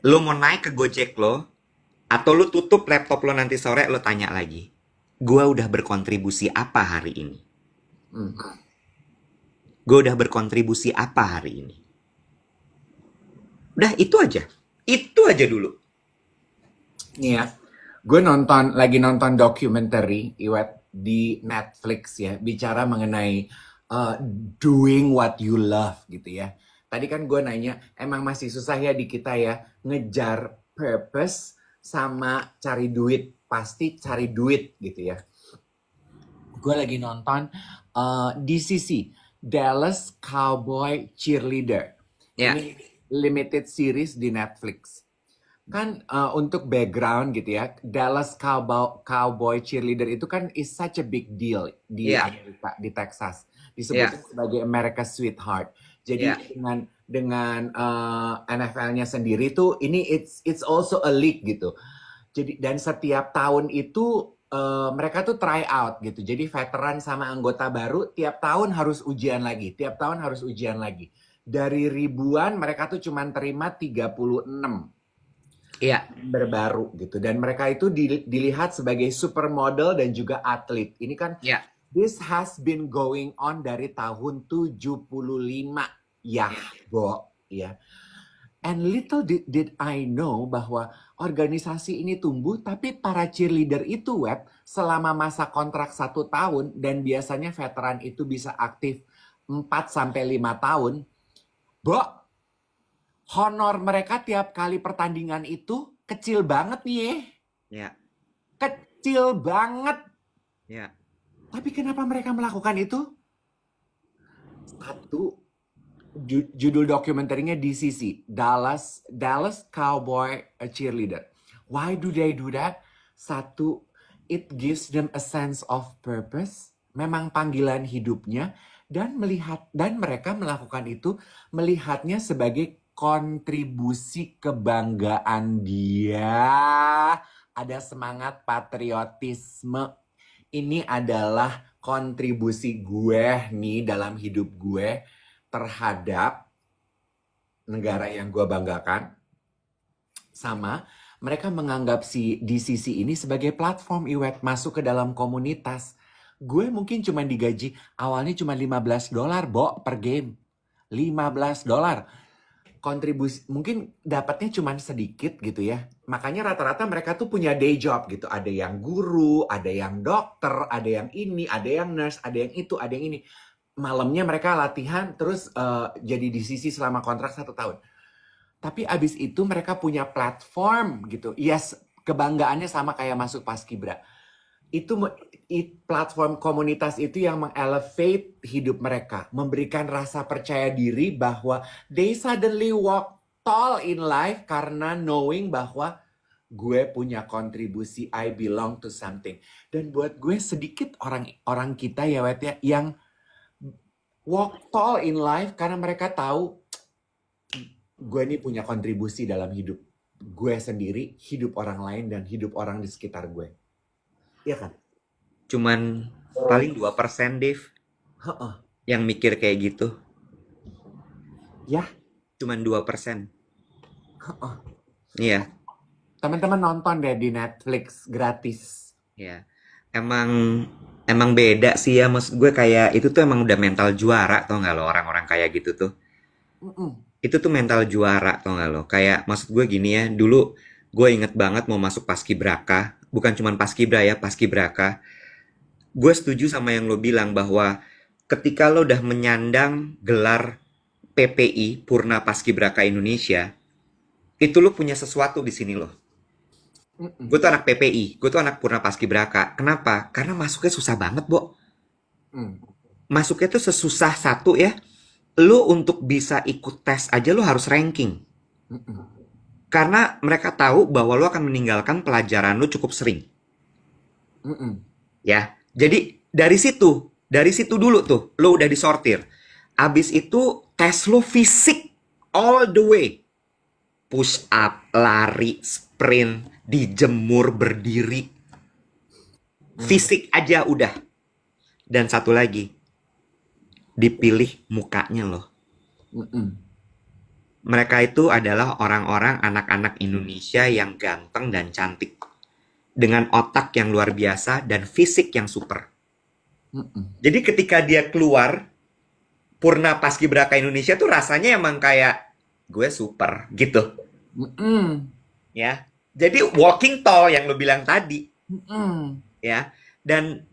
lo mau naik ke Gojek lo, atau lo tutup laptop lo nanti sore, lo tanya lagi, gua udah berkontribusi apa hari ini? Mm. Gue udah berkontribusi apa hari ini? Udah itu aja. Itu aja dulu. Nih ya, gue lagi nonton documentary Iwet di Netflix ya, bicara mengenai uh, doing what you love gitu ya. Tadi kan gue nanya, emang masih susah ya di kita ya ngejar purpose sama cari duit, pasti cari duit gitu ya. Gue lagi nonton DCC, Dallas Cowboy Cheerleader. Ya, Ini limited series di Netflix. Kan untuk background gitu ya, Dallas Cowboy Cheerleader itu kan is such a big deal di ya, Amerika, di Texas. ya, Disebut sebagai America's Sweetheart. Jadi ya, dengan NFL-nya sendiri tuh ini it's also a league gitu. Jadi dan setiap tahun itu mereka tuh try out gitu. Jadi veteran sama anggota baru tiap tahun harus ujian lagi, tiap tahun harus ujian lagi. Dari ribuan mereka tuh cuma terima 36 ya, member baru gitu. Dan mereka itu dilihat sebagai supermodel dan juga atlet. Ini kan ya, this has been going on dari tahun 75 ya, Bo, ya. And little did I know bahwa organisasi ini tumbuh, tapi para cheerleader itu web selama masa kontrak 1 tahun dan biasanya veteran itu bisa aktif 4 sampai 5 tahun. Bo, honor mereka tiap kali pertandingan itu kecil banget nih ya. ya, Kecil banget. ya, Tapi kenapa mereka melakukan itu? Satu, judul dokumenternya DCC, Dallas Cowboy Cheerleader. Why do they do that? Satu, it gives them a sense of purpose, memang panggilan hidupnya, dan mereka melakukan itu melihatnya sebagai kontribusi kebanggaan dia. Ada semangat patriotisme. Ini adalah kontribusi gue nih dalam hidup gue terhadap negara yang gue banggakan. Sama, mereka menganggap si DCC ini sebagai platform Iwet masuk ke dalam komunitas. Gue mungkin cuma digaji, awalnya cuma $15, Bo, per game. $15. Kontribusi, mungkin dapatnya cuma sedikit gitu ya. Makanya rata-rata mereka tuh punya day job gitu. Ada yang guru, ada yang dokter, ada yang ini, ada yang nurse, ada yang itu, ada yang ini. Malamnya mereka latihan terus jadi di sisi selama kontrak 1 tahun. Tapi abis itu mereka punya platform gitu. Yes, kebanggaannya sama kayak masuk Paskibra. Itu platform komunitas itu yang mengelevate hidup mereka, memberikan rasa percaya diri bahwa they suddenly walk tall in life karena knowing bahwa gue punya kontribusi, I belong to something. Dan buat gue sedikit orang kita ya Wet ya yang walk tall in life karena mereka tahu gue ini punya kontribusi dalam hidup gue sendiri, hidup orang lain, dan hidup orang di sekitar gue. Iya kan? Cuman paling 2% Dave Heeh. yang mikir kayak gitu. Ya, Cuman 2%. heeh. Iya, Teman-teman nonton deh di Netflix gratis. iya. Emang beda sih ya, maksud gue kayak itu tuh emang udah mental juara, tau nggak lo, orang-orang kayak gitu tuh. Mm-mm. Itu tuh mental juara, tau nggak lo. Kayak maksud gue gini ya, dulu gue inget banget mau masuk Paskibraka, bukan cuman Paskibra ya, Paskibraka. Gue setuju sama yang lo bilang bahwa ketika lo udah menyandang gelar PPI, Purna Paskibraka Indonesia, itu lo punya sesuatu di sini lo. Mm-mm. Gue tuh anak PPI, gue tuh anak Purna Paskibraka. Kenapa? Karena masuknya susah banget, Bo. Mm. Masuknya tuh sesusah satu ya. Lo untuk bisa ikut tes aja lo harus ranking. Mm-mm. Karena mereka tahu bahwa lo akan meninggalkan pelajaran lo cukup sering. Mm-mm. Ya, jadi dari situ dulu tuh, lo udah disortir. Abis itu tes lo fisik all the way. Push up, lari, sprint, dijemur, berdiri. Fisik aja udah. Dan satu lagi, dipilih mukanya lo. Mm-mm. Mereka itu adalah orang-orang anak-anak Indonesia yang ganteng dan cantik. Dengan otak yang luar biasa dan fisik yang super. Mm-mm. Jadi ketika dia keluar, Purna Paskibraka Indonesia tuh rasanya emang kayak gue super gitu Mm-mm. ya. Jadi walking tall yang lo bilang tadi Mm-mm. ya. Dan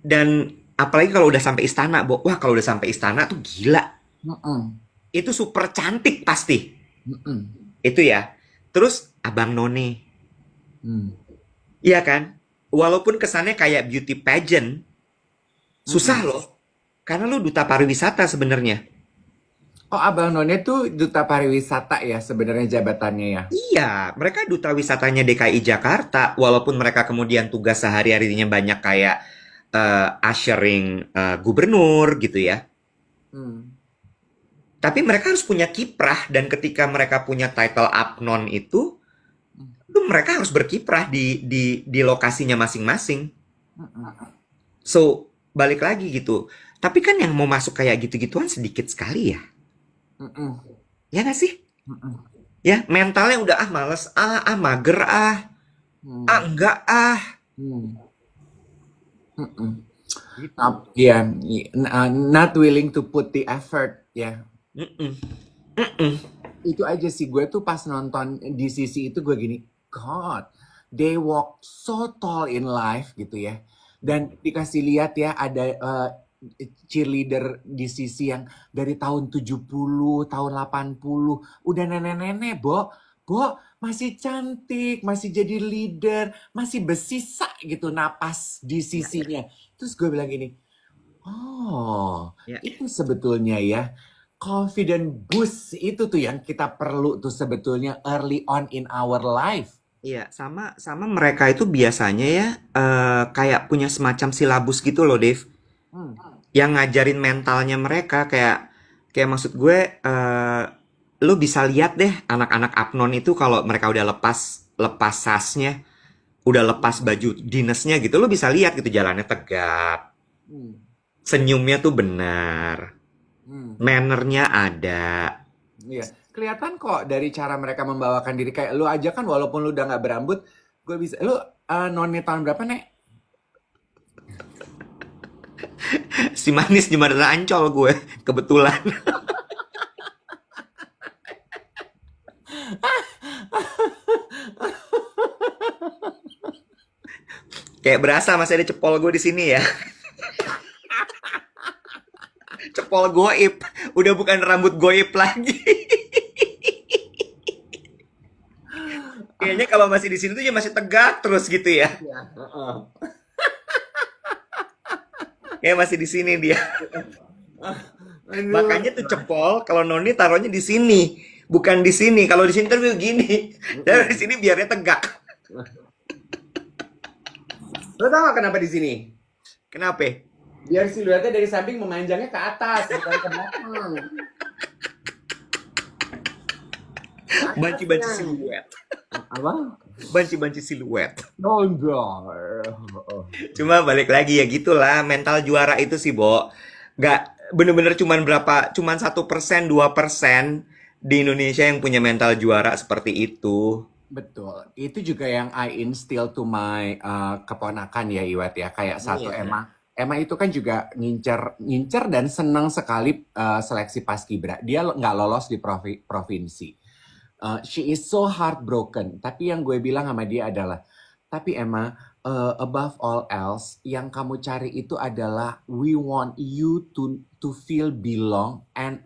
apalagi kalau udah sampai istana, wah kalau udah sampai istana tuh gila. Mm-mm. Itu super cantik pasti. Mm-mm. Itu ya. Terus Abang None, Mm. iya kan? Walaupun kesannya kayak beauty pageant, susah Mm-mm. loh. Karena lu duta pariwisata sebenarnya. Oh, Abang None tuh duta pariwisata ya sebenarnya jabatannya ya. Iya, mereka duta wisatanya DKI Jakarta, walaupun mereka kemudian tugas sehari-harinya banyak kayak ushering gubernur gitu ya. Hmm. Tapi mereka harus punya kiprah dan ketika mereka punya title Apnon itu mereka harus berkiprah di lokasinya masing-masing. Mm-mm. So, balik lagi gitu. Tapi kan yang mau masuk kayak gitu-gituan sedikit sekali ya. Mm-mm. Ya nggak sih? Mm-mm. Ya, mentalnya udah males, mager Hmm. enggak Hmm. Mm-mm. gitu. Yeah, not willing to put the effort ya. Mm-mm. Mm-mm. Itu aja sih gue tuh pas nonton di sisi itu gue gini, God, they walk so tall in life gitu ya. Dan dikasih lihat ya ada cheerleader di sisi yang dari tahun 70, tahun 80, udah nenek-nenek, Bo. Bo, masih cantik, masih jadi leader, masih bersisa gitu napas di Ya, sisinya. Terus gue bilang gini, oh, ya. itu sebetulnya ya confident boost itu tuh yang kita perlu tuh sebetulnya early on in our life. Iya, sama sama mereka itu biasanya ya kayak punya semacam silabus gitu loh, Dave. Hmm. Yang ngajarin mentalnya mereka kayak kayak maksud gue lu bisa lihat deh anak-anak Apnon itu kalau mereka udah lepas lepas sasnya, udah lepas baju dinasnya gitu, lu bisa lihat gitu jalannya tegap, Hmm. senyumnya tuh benar, Hmm. mannernya ada. Iya, kelihatan kok dari cara mereka membawakan diri kayak lu aja kan walaupun lu udah nggak berambut, gue bisa. Lu noni tahun berapa, Nek? Si manis di mata Ancol gue kebetulan. Kayak berasa masih ada cepol gue di sini ya. Cepol goib. Udah bukan rambut goib lagi. Kayaknya kalau masih di sini tuh ya masih tegak terus gitu ya. Iya. Heeh. Kayak masih di sini dia. Aduh. Makanya tuh cepol kalau noni taruhnya di sini, bukan di sini. Kalau di sini tuh gini. Dan di sini biarnya tegak. Lo tau gak kenapa di sini? Kenapa? Biar siluetnya dari samping memanjangnya ke atas, bukan ke belakang. Ke Banci-banci atasnya. siluet. Apa? Banci-banci siluet. Oh, enggak. Cuma balik lagi ya gitulah mental juara itu sih, Bo. Nggak bener-bener cuman 1%, 2% di Indonesia yang punya mental juara seperti itu. Betul. Itu juga yang I instill to my keponakan ya Iwat ya. Kayak satu Iya. Emma. Emma itu kan juga ngincer dan senang sekali seleksi Paskibra. Dia nggak lolos di provinsi. She is so heartbroken. Tapi yang gue bilang sama dia adalah, tapi Emma, above all else, yang kamu cari itu adalah we want you to feel belong and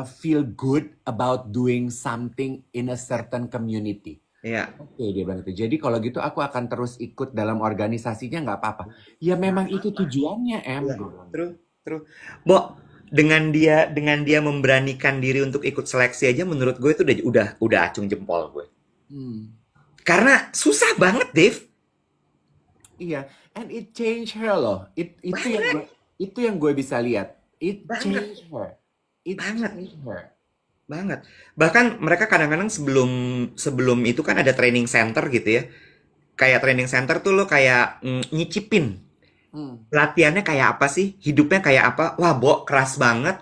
feel good about doing something in a certain community. Iya. Oke, dia bilang itu. Jadi kalau gitu aku akan terus ikut dalam organisasinya nggak apa-apa. Ya memang itu tujuannya, Em. Iya. Terus, terus, Bo, dengan dia memberanikan diri untuk ikut seleksi aja menurut gue itu udah acung jempol gue. Hmm. Karena susah banget, Dave. Iya, and it change her loh. Banget, Itu yang gue bisa lihat. It banget, change her. It banget, change her. banget. Bahkan mereka kadang-kadang sebelum sebelum itu kan ada training center gitu ya. Kayak training center tuh lo kayak nyicipin Hmm. latihannya kayak apa sih, hidupnya kayak apa. Wah, Bo, keras banget.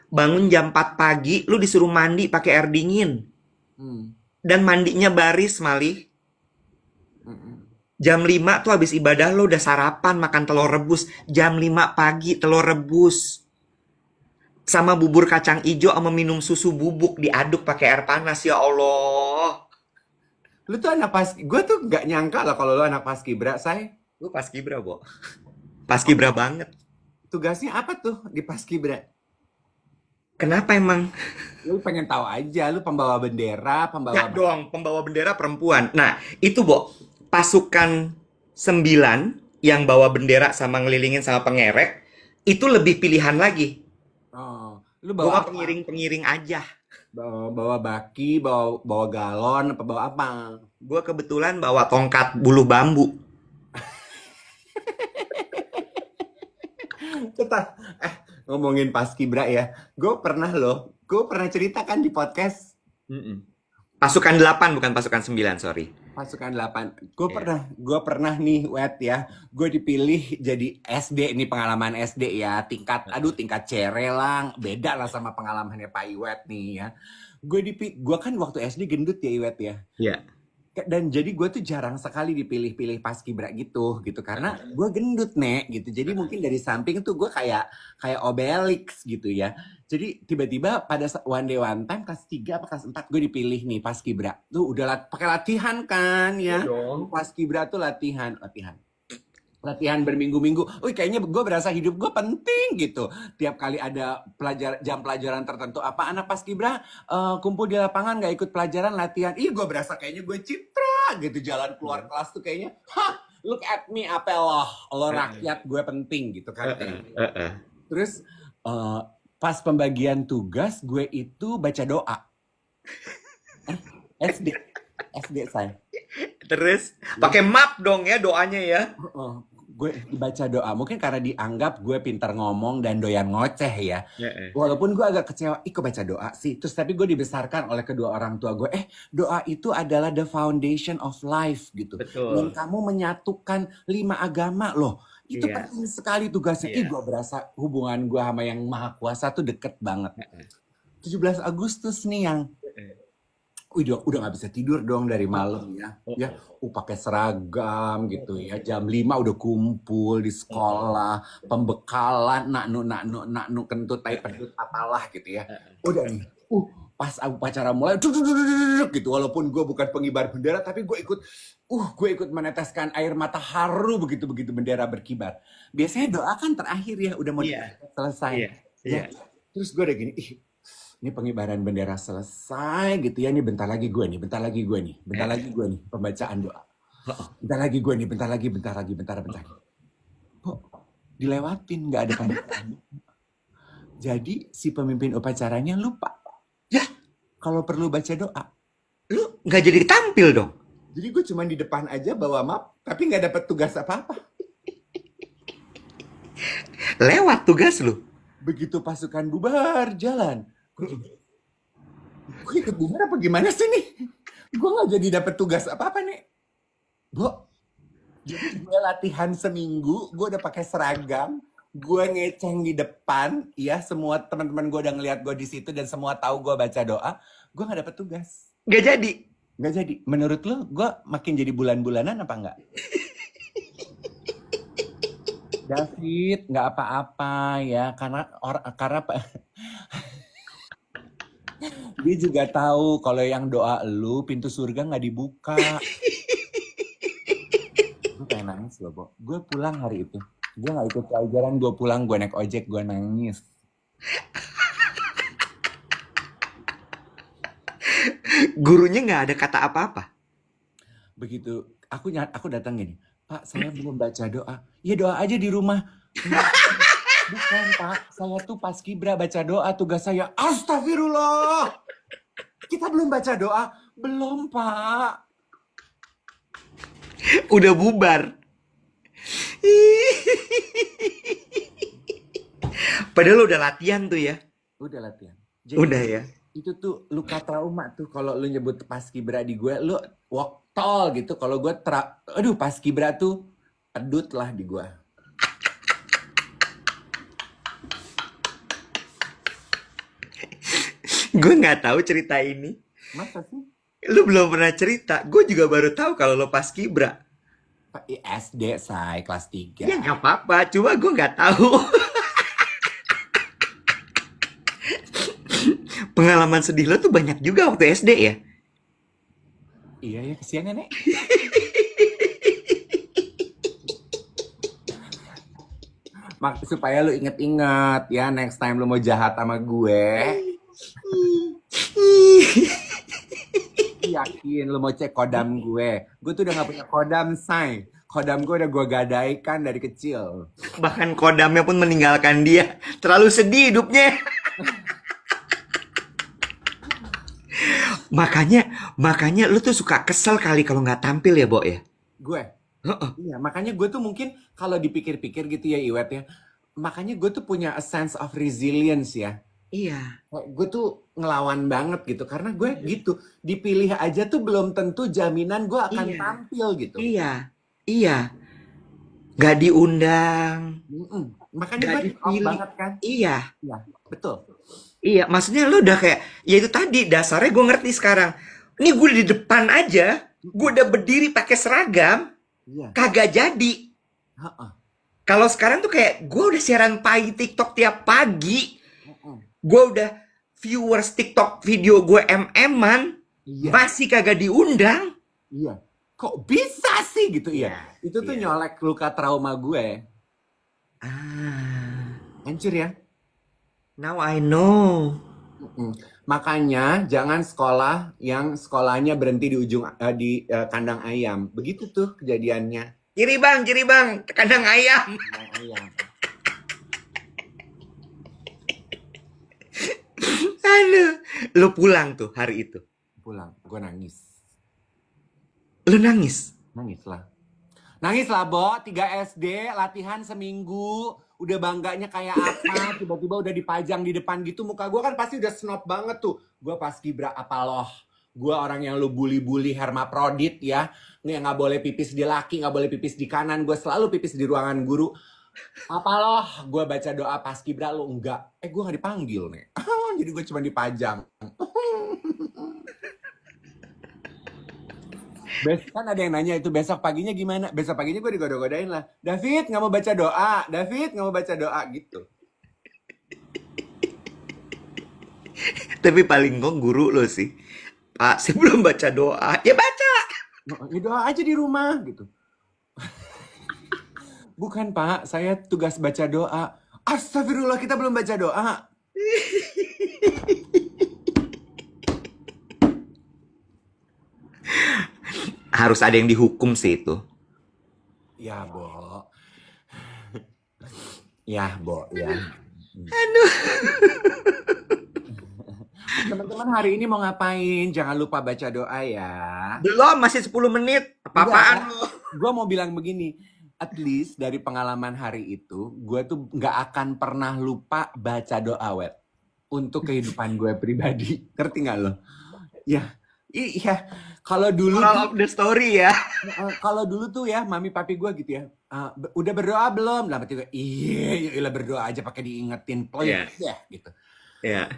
Bangun jam 4 pagi, lu disuruh mandi pakai air dingin. Hmm. Dan mandinya baris, Mali. Mm-mm. Jam 5 tuh habis ibadah lo udah sarapan makan telur rebus. Jam 5 pagi telur rebus. Sama bubur kacang ijo sama minum susu bubuk diaduk pakai air panas. Ya Allah. Lu tuh anak gue tuh nggak nyangka lah kalau lu anak paskibra, say. Lu paskibra, Bo. Paskibra banget. Tugasnya apa tuh di paskibra? Kenapa emang? Lu pengen tahu aja, lu pembawa bendera, Ya pembawa dong, pembawa bendera perempuan. Nah, itu, Bo. Pasukan 9 yang bawa bendera sama ngelilingin sama pengerek, itu lebih pilihan lagi. oh, lu Gue bawa mah apa? pengiring-pengiring aja. Bawa baki, bawa galon, apa bawa apa? Gue kebetulan bawa tongkat bulu bambu. Tetap, ngomongin paskibra ya, gue pernah ceritakan di podcast Mm-mm. Pasukan 8 bukan pasukan 9, sorry. pasukan 8. Iya. Gue pernah nih, Wet ya, gue dipilih jadi SD, ini pengalaman SD ya, tingkat cerelang, beda lah sama pengalamannya Pak Iwet nih ya. Gue kan waktu SD gendut ya Iwet ya. Iya. Dan jadi gue tuh jarang sekali dipilih-pilih paskibra gitu karena gue gendut nek gitu, jadi mungkin dari samping tuh gue kayak kayak Obelix gitu ya. Jadi tiba-tiba pada one day one time kelas 3 apa kelas 4 gue dipilih nih paskibra tuh, udah pakai latihan kan Iya ya. dong. Paskibra tuh latihan berminggu-minggu. Kayaknya gue berasa hidup gue penting gitu. Tiap kali ada jam pelajaran tertentu, apa anak paskibra kumpul di lapangan nggak ikut pelajaran latihan. Gue berasa kayaknya gue citra gitu, jalan keluar kelas tuh kayaknya, look at me, apa lo rakyat, gue penting gitu kan. Terus pas pembagian tugas gue itu baca doa. SD saya. Terus pakai map dong ya doanya ya. Gue baca doa, mungkin karena dianggap gue pintar ngomong dan doyan ngoceh ya. Walaupun gue agak kecewa, kok baca doa sih. Terus tapi gue dibesarkan oleh kedua orang tua gue, doa itu adalah the foundation of life gitu. Dan Betul. kamu menyatukan 5 agama loh. Itu Iya. penting sekali tugasnya. Iya. Gue berasa hubungan gue sama yang maha kuasa tuh deket banget. 17 Agustus nih yang udah nggak bisa tidur dong dari malam ya pakai seragam gitu ya, jam 5 udah kumpul di sekolah, pembekalan nak kentut tai pedut apalah gitu ya. Udah nih pas upacara mulai gitu, walaupun gue bukan pengibar bendera tapi gue ikut meneteskan air mata haru begitu bendera berkibar. Biasanya doa kan terakhir ya, udah mau selesai ya. Terus gue udah gini, ini pengibaran bendera selesai gitu ya, ini bentar lagi gue nih pembacaan doa, bentar lagi kok dilewatin, nggak ada pembacaan. Jadi si pemimpin upacaranya lupa ya kalau perlu baca doa. Lu nggak jadi tampil dong. Jadi gue cuma di depan aja bawa map tapi nggak dapat tugas apa-apa. Lewat tugas lu. Begitu pasukan bubar jalan, gue ikut bubar apa gimana sih nih? Gue nggak jadi dapat tugas apa-apa nih, Bo. Jadi gue latihan seminggu, gue udah pakai seragam, gue ngeceng di depan, ya semua teman-teman gue udah ngeliat gue di situ dan semua tahu gue baca doa, gue nggak dapat tugas. Nggak jadi. Nggak jadi. Menurut lo, gue makin jadi bulan-bulanan apa enggak? David, nggak apa-apa ya, karena dia juga tahu kalau yang doa lu pintu surga nggak dibuka. Gue pengen nangis loh, Bo. Gue pulang hari itu, gue nggak ikut pelajaran, gue pulang, gue naik ojek, gue nangis. Gurunya nggak ada kata apa-apa. Begitu aku datang gini, Pak, saya belum baca doa. Ya doa aja di rumah. Bukan Pak, saya tuh paskibra baca doa, tugas saya. Astagfirullah, kita belum baca doa. Belum Pak. Udah bubar. Padahal udah latihan tuh ya. Udah latihan. Jadi, udah ya. Itu tuh luka trauma tuh kalau lu nyebut paskibra di gue, lu woktol gitu. Kalau gue paskibra tuh pedut lah di gue. Gue nggak tahu cerita ini. Masa sih? Lu belum pernah cerita. Gue juga baru tahu kalau lo pas kibra. SD, say, kelas 3. Ya nggak apa-apa. Cuma gue nggak tahu. Pengalaman sedih lo tuh banyak juga waktu SD ya. Iya ya, kesian nenek. Supaya lu inget-inget ya, next time lu mau jahat sama gue, yakin lu mau cek kodam gue. Gue tuh udah gak punya kodam, say. Kodam gue udah gue gadaikan dari kecil. Bahkan kodamnya pun meninggalkan dia. Terlalu sedih hidupnya. Makanya lu tuh suka kesel kali kalau nggak tampil ya, Bo ya? Gue, Heeh. iya, makanya gue tuh mungkin kalau dipikir-pikir gitu ya, Iwet ya. Makanya gue tuh punya a sense of resilience ya. Iya. Kayak gue tuh ngelawan banget gitu. Karena gue gitu, dipilih aja tuh belum tentu jaminan gue akan Iya. tampil gitu. Iya. Iya. Gak diundang. Makanya Gak gue off dipilih. banget kan. Iya. Iya, betul. Iya. Maksudnya lu udah kayak, ya itu tadi dasarnya gue ngerti sekarang. Ini gue di depan aja. Gue udah berdiri pakai seragam. Iya. Kagak jadi. Heeh. Kalau sekarang tuh kayak gue udah siaran pagi TikTok tiap pagi. Heeh. Gue udah viewers TikTok video gue MM-an. Iya. Masih kagak diundang. Iya. Kok bisa sih gitu ya? Itu tuh Iya. nyolek luka trauma gue. Ah, Hancur ya. now I know. Makanya jangan sekolah yang sekolahnya berhenti di ujung kandang ayam. Begitu tuh kejadiannya. Kiri bang, ke kandang ayam. Kandang ayam. Aduh, lu pulang tuh hari itu. Pulang, gue nangis. Lu nangis. Nangis lah, Bo. 3 SD, latihan seminggu. Udah bangganya kayak apa. Tiba-tiba udah dipajang di depan gitu. Muka gue kan pasti udah snob banget tuh. Gue pas kibra apa loh. Gue orang yang lu bully-bully hermaprodit ya. Nih gak boleh pipis di laki, gak boleh pipis di kanan. Gue selalu pipis di ruangan guru. Apa loh, gue baca doa pas kibra, lu enggak. Gue gak dipanggil nih. Jadi gue cuma dipajang. Besok kan ada yang nanya itu besok paginya gimana? Besok paginya gue digoda-godain lah. David nggak mau baca doa. David nggak mau baca doa gitu. Tapi paling kok guru lo sih. Pak, saya belum baca doa. Ya baca. Ya doa aja di rumah gitu. Bukan Pak, saya tugas baca doa. Astagfirullah, kita belum baca doa. Harus ada yang dihukum sih itu. Ya, Bo. Ya, Bo, ya. Aduh. Teman-teman hari ini mau ngapain? Jangan lupa baca doa ya. Belum, masih 10 menit. Apa-apaan lo? Gue mau bilang begini. At least dari pengalaman hari itu, gue tuh nggak akan pernah lupa baca doa, Wet. Untuk kehidupan gue pribadi. Ngerti nggak lo? Ya, iya. Kalau dulu Moral of the story ya. kalau dulu tuh ya mami papi gue gitu ya, udah berdoa belum? Lah berarti gue, iya berdoa aja pakai diingetin please ya gitu. Ya.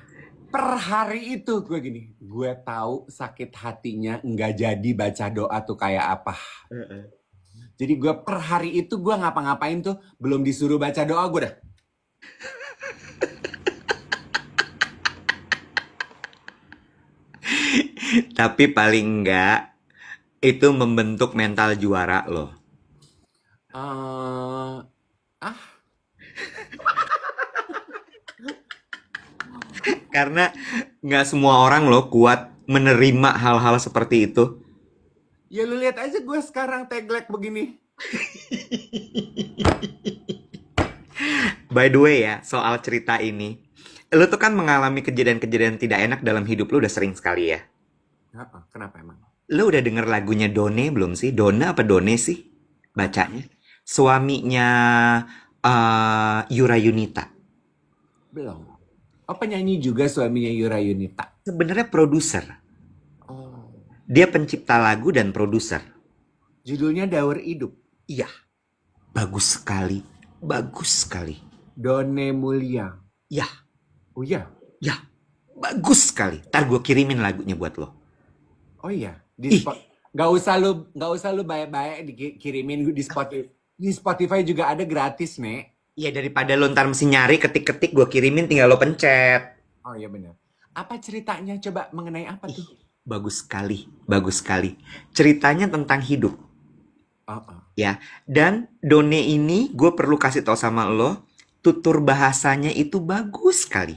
Per hari itu gue gini, gue tahu sakit hatinya nggak jadi baca doa tuh kayak apa. Jadi gue per hari itu gue ngapa-ngapain tuh belum disuruh baca doa gue dah. Tapi paling enggak itu membentuk mental juara loh. Karena nggak semua orang loh kuat menerima hal-hal seperti itu. Ya lu lihat aja gue sekarang teglek begini. By the way ya, soal cerita ini. Lu tuh kan mengalami kejadian-kejadian tidak enak dalam hidup lu udah sering sekali ya. Kenapa emang? Lu udah denger lagunya Done belum sih? Donna apa Done sih? Bacanya. Suaminya Yura Yunita. Belum. Oh, penyanyi juga suaminya Yura Yunita. Sebenarnya produser. Oh. Dia pencipta lagu dan produser. Judulnya Daur Hidup. Iya. Bagus sekali. Bagus sekali. Done Mulia. Ya. Oh iya. Ya. Bagus Bagus sekali. Ntar gue kirimin lagunya buat lo. Oh iya, Ih, nggak usah lu baik-baik dikirimin di Spotify. Di Spotify juga ada gratis, Nek. ya daripada lo ntar mesti nyari ketik-ketik gue kirimin tinggal lo pencet. Oh iya benar. Apa ceritanya? Coba mengenai apa Ih, tuh? bagus sekali, bagus sekali. Ceritanya tentang hidup, Oh, oh. ya. Dan Done ini gue perlu kasih tau sama lo, tutur bahasanya itu bagus sekali.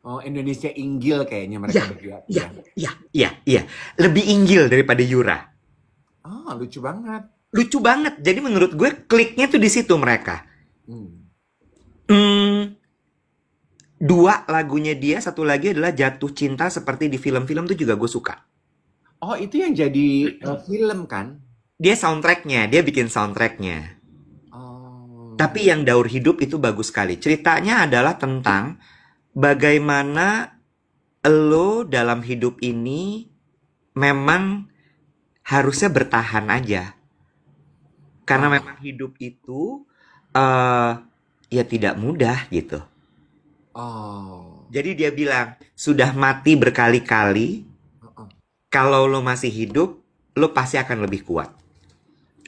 Oh, Indonesia Inggil kayaknya Iya, mereka berdua. iya, Iya. iya, iya, iya. Lebih inggil daripada Yura. Oh, lucu banget. Lucu banget. Jadi menurut gue kliknya tuh di situ mereka. Hmm. Hmm, dua lagunya dia, satu lagi adalah Jatuh Cinta seperti di film-film tuh juga gue suka. Oh, itu yang jadi film kan? Dia soundtracknya, dia bikin soundtracknya. Oh. Tapi yang Daur Hidup itu bagus sekali. Ceritanya adalah tentang bagaimana lo dalam hidup ini memang harusnya bertahan aja. Karena Oh. memang hidup itu eh ya tidak mudah gitu. Oh. Jadi dia bilang, sudah mati berkali-kali, Oh. Oh. kalau lo masih hidup, lo pasti akan lebih kuat.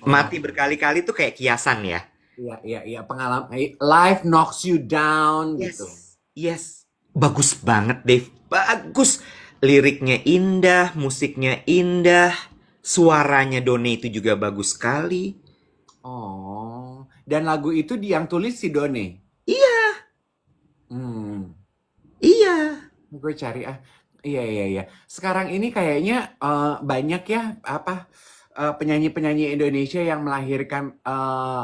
Oh. Mati berkali-kali tuh kayak kiasan ya. Iya, iya, iya. Pengalaman. Life knocks you down gitu. Yes, yes. Bagus banget, Dave. Bagus. Liriknya indah, musiknya indah, suaranya Done itu juga bagus sekali. Oh. Dan lagu itu yang tulis si Done. Iya, Hmm. iya. Gue cari ah. Iya, iya, iya. Sekarang ini kayaknya banyak ya apa penyanyi-penyanyi Indonesia yang melahirkan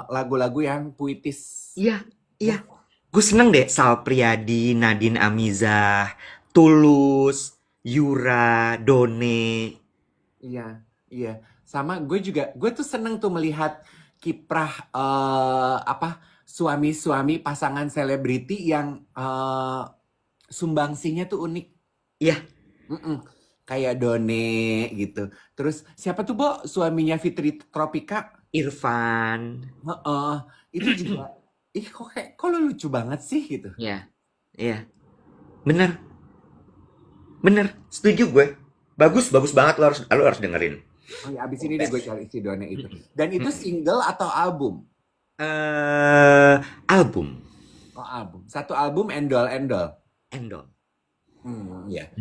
lagu-lagu yang puitis. Iya, iya. Gue seneng deh Sal Priadi, Nadine Amizah, Tulus, Yura, Done. Iya, iya. Sama gue tuh seneng tuh melihat kiprah apa suami-suami pasangan selebriti yang sumbangsinya tuh unik. Iya, Mm-mm. Kayak Done gitu. Terus siapa tuh, Bo? Suaminya Fitri Tropika? Irfan. Heeh. Itu juga, kok lu lucu banget sih gitu. Iya, iya. Bener, bener. Setuju gue. Bagus, bagus banget. Lo harus dengerin. Oh ya, abis ini deh gue cari si Done itu. Dan itu single atau album? Album. Oh, album. Satu album endol-endol. Endol. Iya.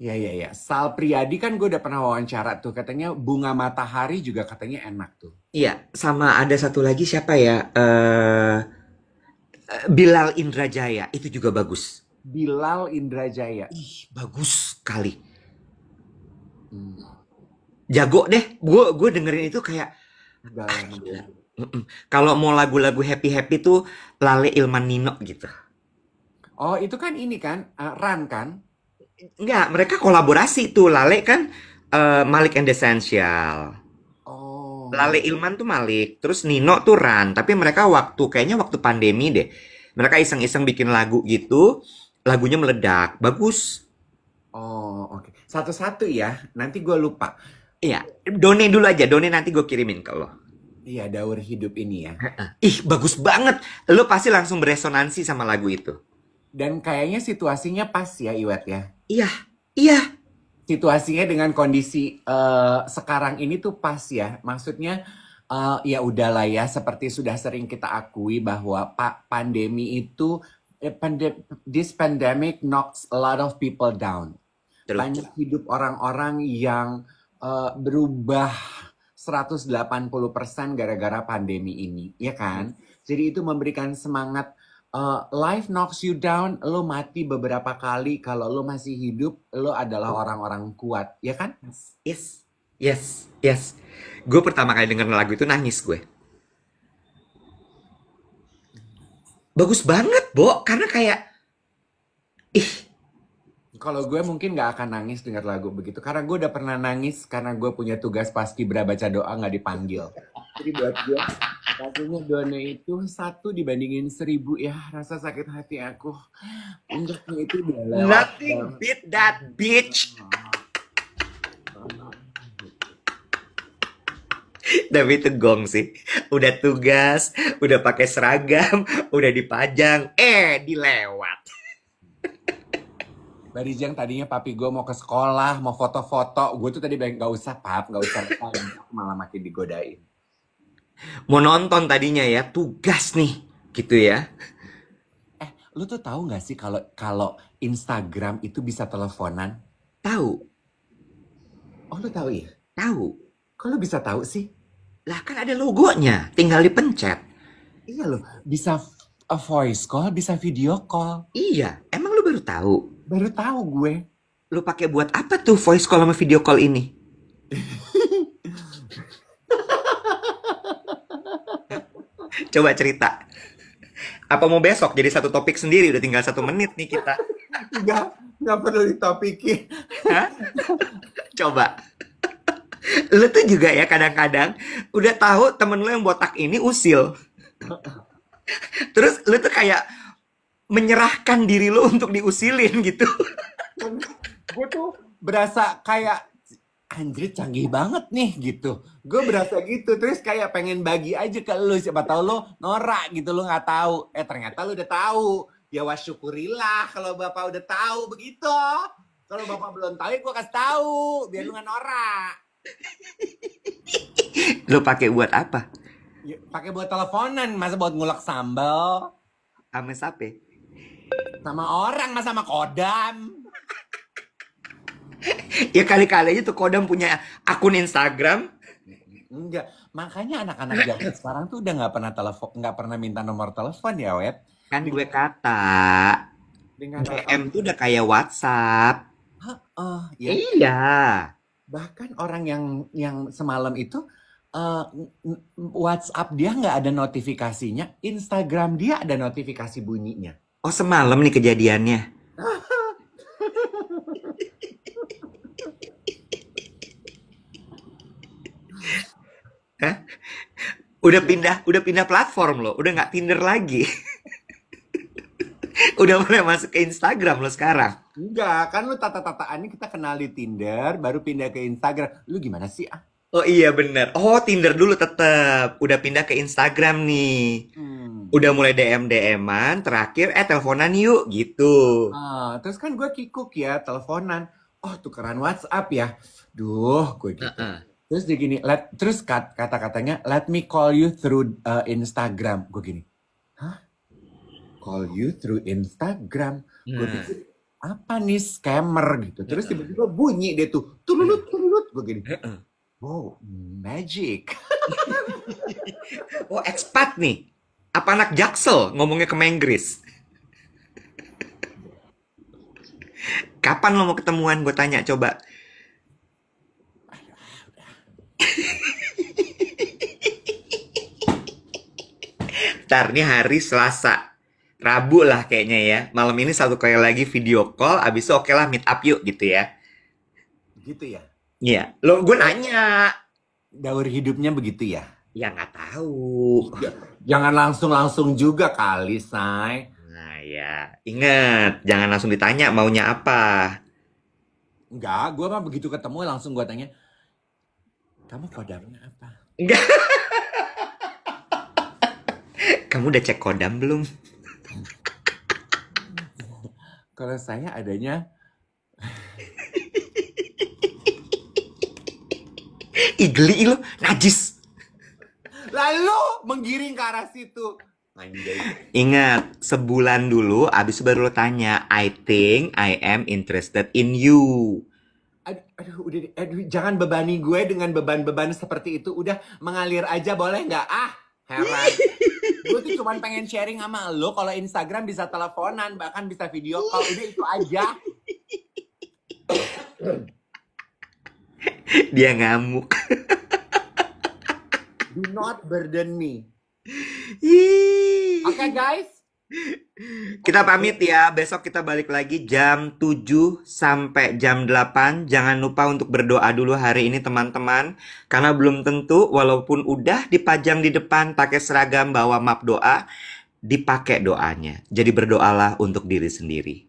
Iya, iya, iya. Sal Priadi kan gue udah pernah wawancara tuh. Katanya Bunga Matahari juga katanya enak tuh. Iya, sama ada satu lagi siapa ya? Bilal Indrajaya. Itu juga bagus. Bilal Indrajaya. Ih, bagus sekali. Hmm. Jago deh. Gue dengerin itu kayak Dalam gila. Kalau mau lagu-lagu happy-happy tuh Lale Ilman Nino gitu. Oh, itu kan ini kan, Ran kan? Enggak, mereka kolaborasi tuh. Lale kan Malik and Essential. Oh. Lale Ilman tuh Malik, terus Nino tuh Ran. Tapi mereka kayaknya waktu pandemi deh. Mereka iseng-iseng bikin lagu gitu, lagunya meledak. Bagus. Oh, oke. Satu-satu ya. Nanti gue lupa. Iya, Done dulu aja. Done nanti gue kirimin ke lo. Iya, Daur Hidup ini ya. Ih, bagus banget. Lo pasti langsung beresonansi sama lagu itu. Dan kayaknya situasinya pas ya, Iwet ya. Iya, iya. Situasinya dengan kondisi sekarang ini tuh pas ya. Maksudnya ya udahlah ya, seperti sudah sering kita akui bahwa pandemi itu this pandemic knocks a lot of people down. Terus, Banyak hidup orang-orang yang berubah 180% gara-gara pandemi ini, ya kan? Jadi itu memberikan semangat. Life knocks you down, lo mati beberapa kali, kalau lo masih hidup, lo adalah orang-orang kuat, ya kan? yes, yes, yes. Gue pertama kali denger lagu itu nangis gue. Bagus banget, Bo. Karena kayak, ih, Kalau gue mungkin gak akan nangis dengar lagu begitu, karena gue udah pernah nangis karena gue punya tugas paskibra baca doa gak dipanggil. Jadi buat gue, lagunya Done itu 1 dibandingin 1000 ya, rasa sakit hati aku. Puncaknya itu udah lewat. nothing beat that bitch. Tapi itu gong sih. Udah tugas, udah pakai seragam, udah dipajang, dilewat. Barijang tadinya papi gue mau ke sekolah, mau foto-foto. Gue tuh tadi bilang, gak usah pap, gak usah rekaman. Aku malah makin digodain. Mau nonton tadinya ya, tugas nih, gitu ya. Lu tuh tahu gak sih kalau kalau Instagram itu bisa teleponan? Tahu, Oh lu tahu ya? tahu. Kok lu bisa tahu sih? Lah kan ada logonya, tinggal dipencet. Iya loh, bisa voice call, bisa video call. Iya, emang lu baru tahu? Baru tahu gue. Lu pakai buat apa tuh voice call sama video call ini? Coba cerita. Apa mau besok jadi satu topik sendiri? Udah tinggal 1 menit nih kita. Nggak perlu ditopikin. Hah? Coba. Lu tuh juga ya kadang-kadang udah tahu temen lu yang botak ini usil. Terus lu tuh kayak menyerahkan diri lu untuk diusilin gitu. Gue tuh berasa kayak anjir canggih banget nih gitu. Gue berasa gitu. Terus kayak pengen bagi aja ke lu. Siapa tahu lu norak gitu. Lu nggak tahu. Ternyata lu udah tahu. Ya wasyukurilah kalau bapak udah tahu begitu. Kalau bapak belum tahu ya gue kasih tahu. Biar lu nggak norak. Lu pakai buat apa? Ya, pakai buat teleponan. Masa buat ngulek sambal. Ame sape? Sama orang masa sama kodam. Ya kali-kali aja tuh Kodam punya akun Instagram. Enggak. Makanya anak-anak zaman sekarang tuh udah nggak pernah telepon, nggak pernah minta nomor telepon ya, Web. Kan gue kata Dengan DM tuh udah kayak WhatsApp. ya. Iya. Bahkan orang yang semalam itu WhatsApp dia nggak ada notifikasinya, Instagram dia ada notifikasi bunyinya. Oh semalam nih kejadiannya. Hah? Udah pindah platform loh, udah nggak Tinder lagi. Udah mulai masuk ke Instagram lo sekarang. Enggak, kan lu tata-tataannya kita kenal di Tinder, baru pindah ke Instagram. Lu gimana sih? Oh iya bener. Oh Tinder dulu tetep. Udah pindah ke Instagram nih. Udah mulai DM-DM-an, terakhir teleponan yuk gitu. Terus kan gue kikuk ya, teleponan. Oh tukeran WhatsApp ya. Duh, gue gitu. Terus dia gini, terus kata-katanya, let me call you through Instagram. Gue gini, hah? Call you through Instagram? Gue pikir, apa nih scammer gitu. Terus tiba-tiba bunyi dia tuh, tulut. Gue gini, wow, magic. Oh expat nih. Apa anak Jaksel ngomongnya ke Menggris? Kapan lo mau ketemuan? Gue tanya coba. Ntar nih hari Selasa. Rabu lah kayaknya ya. Malam ini satu kali lagi video call. Abis itu oke lah meet up yuk gitu ya. Gitu ya? Iya. Lo gue nanya. Daur hidupnya begitu ya? Ya nggak tahu. Jangan langsung juga kali, Say. Nah ya. Ingat. Jangan langsung ditanya maunya apa. Enggak, gue mah begitu ketemu langsung gue tanya, kamu kodamnya apa? Enggak. Kamu udah cek kodam belum? Kalau saya adanya Igli lo, najis. lalu menggiring ke arah situ. Ingat, sebulan dulu, abis itu baru lo tanya, I think I am interested in you. Aduh, jangan bebani gue dengan beban-beban seperti itu. Udah mengalir aja boleh nggak? Heran. Gue tuh cuma pengen sharing sama lo. Kalau Instagram bisa teleponan, bahkan bisa video call. Udah itu aja. Dia ngamuk. Do not burden me. Ih. Oke guys. Kita pamit ya. Besok kita balik lagi jam 7 sampai jam 8. Jangan lupa untuk berdoa dulu hari ini teman-teman. Karena belum tentu walaupun udah dipajang di depan pakai seragam bawa map doa, dipakai doanya. Jadi berdoalah untuk diri sendiri.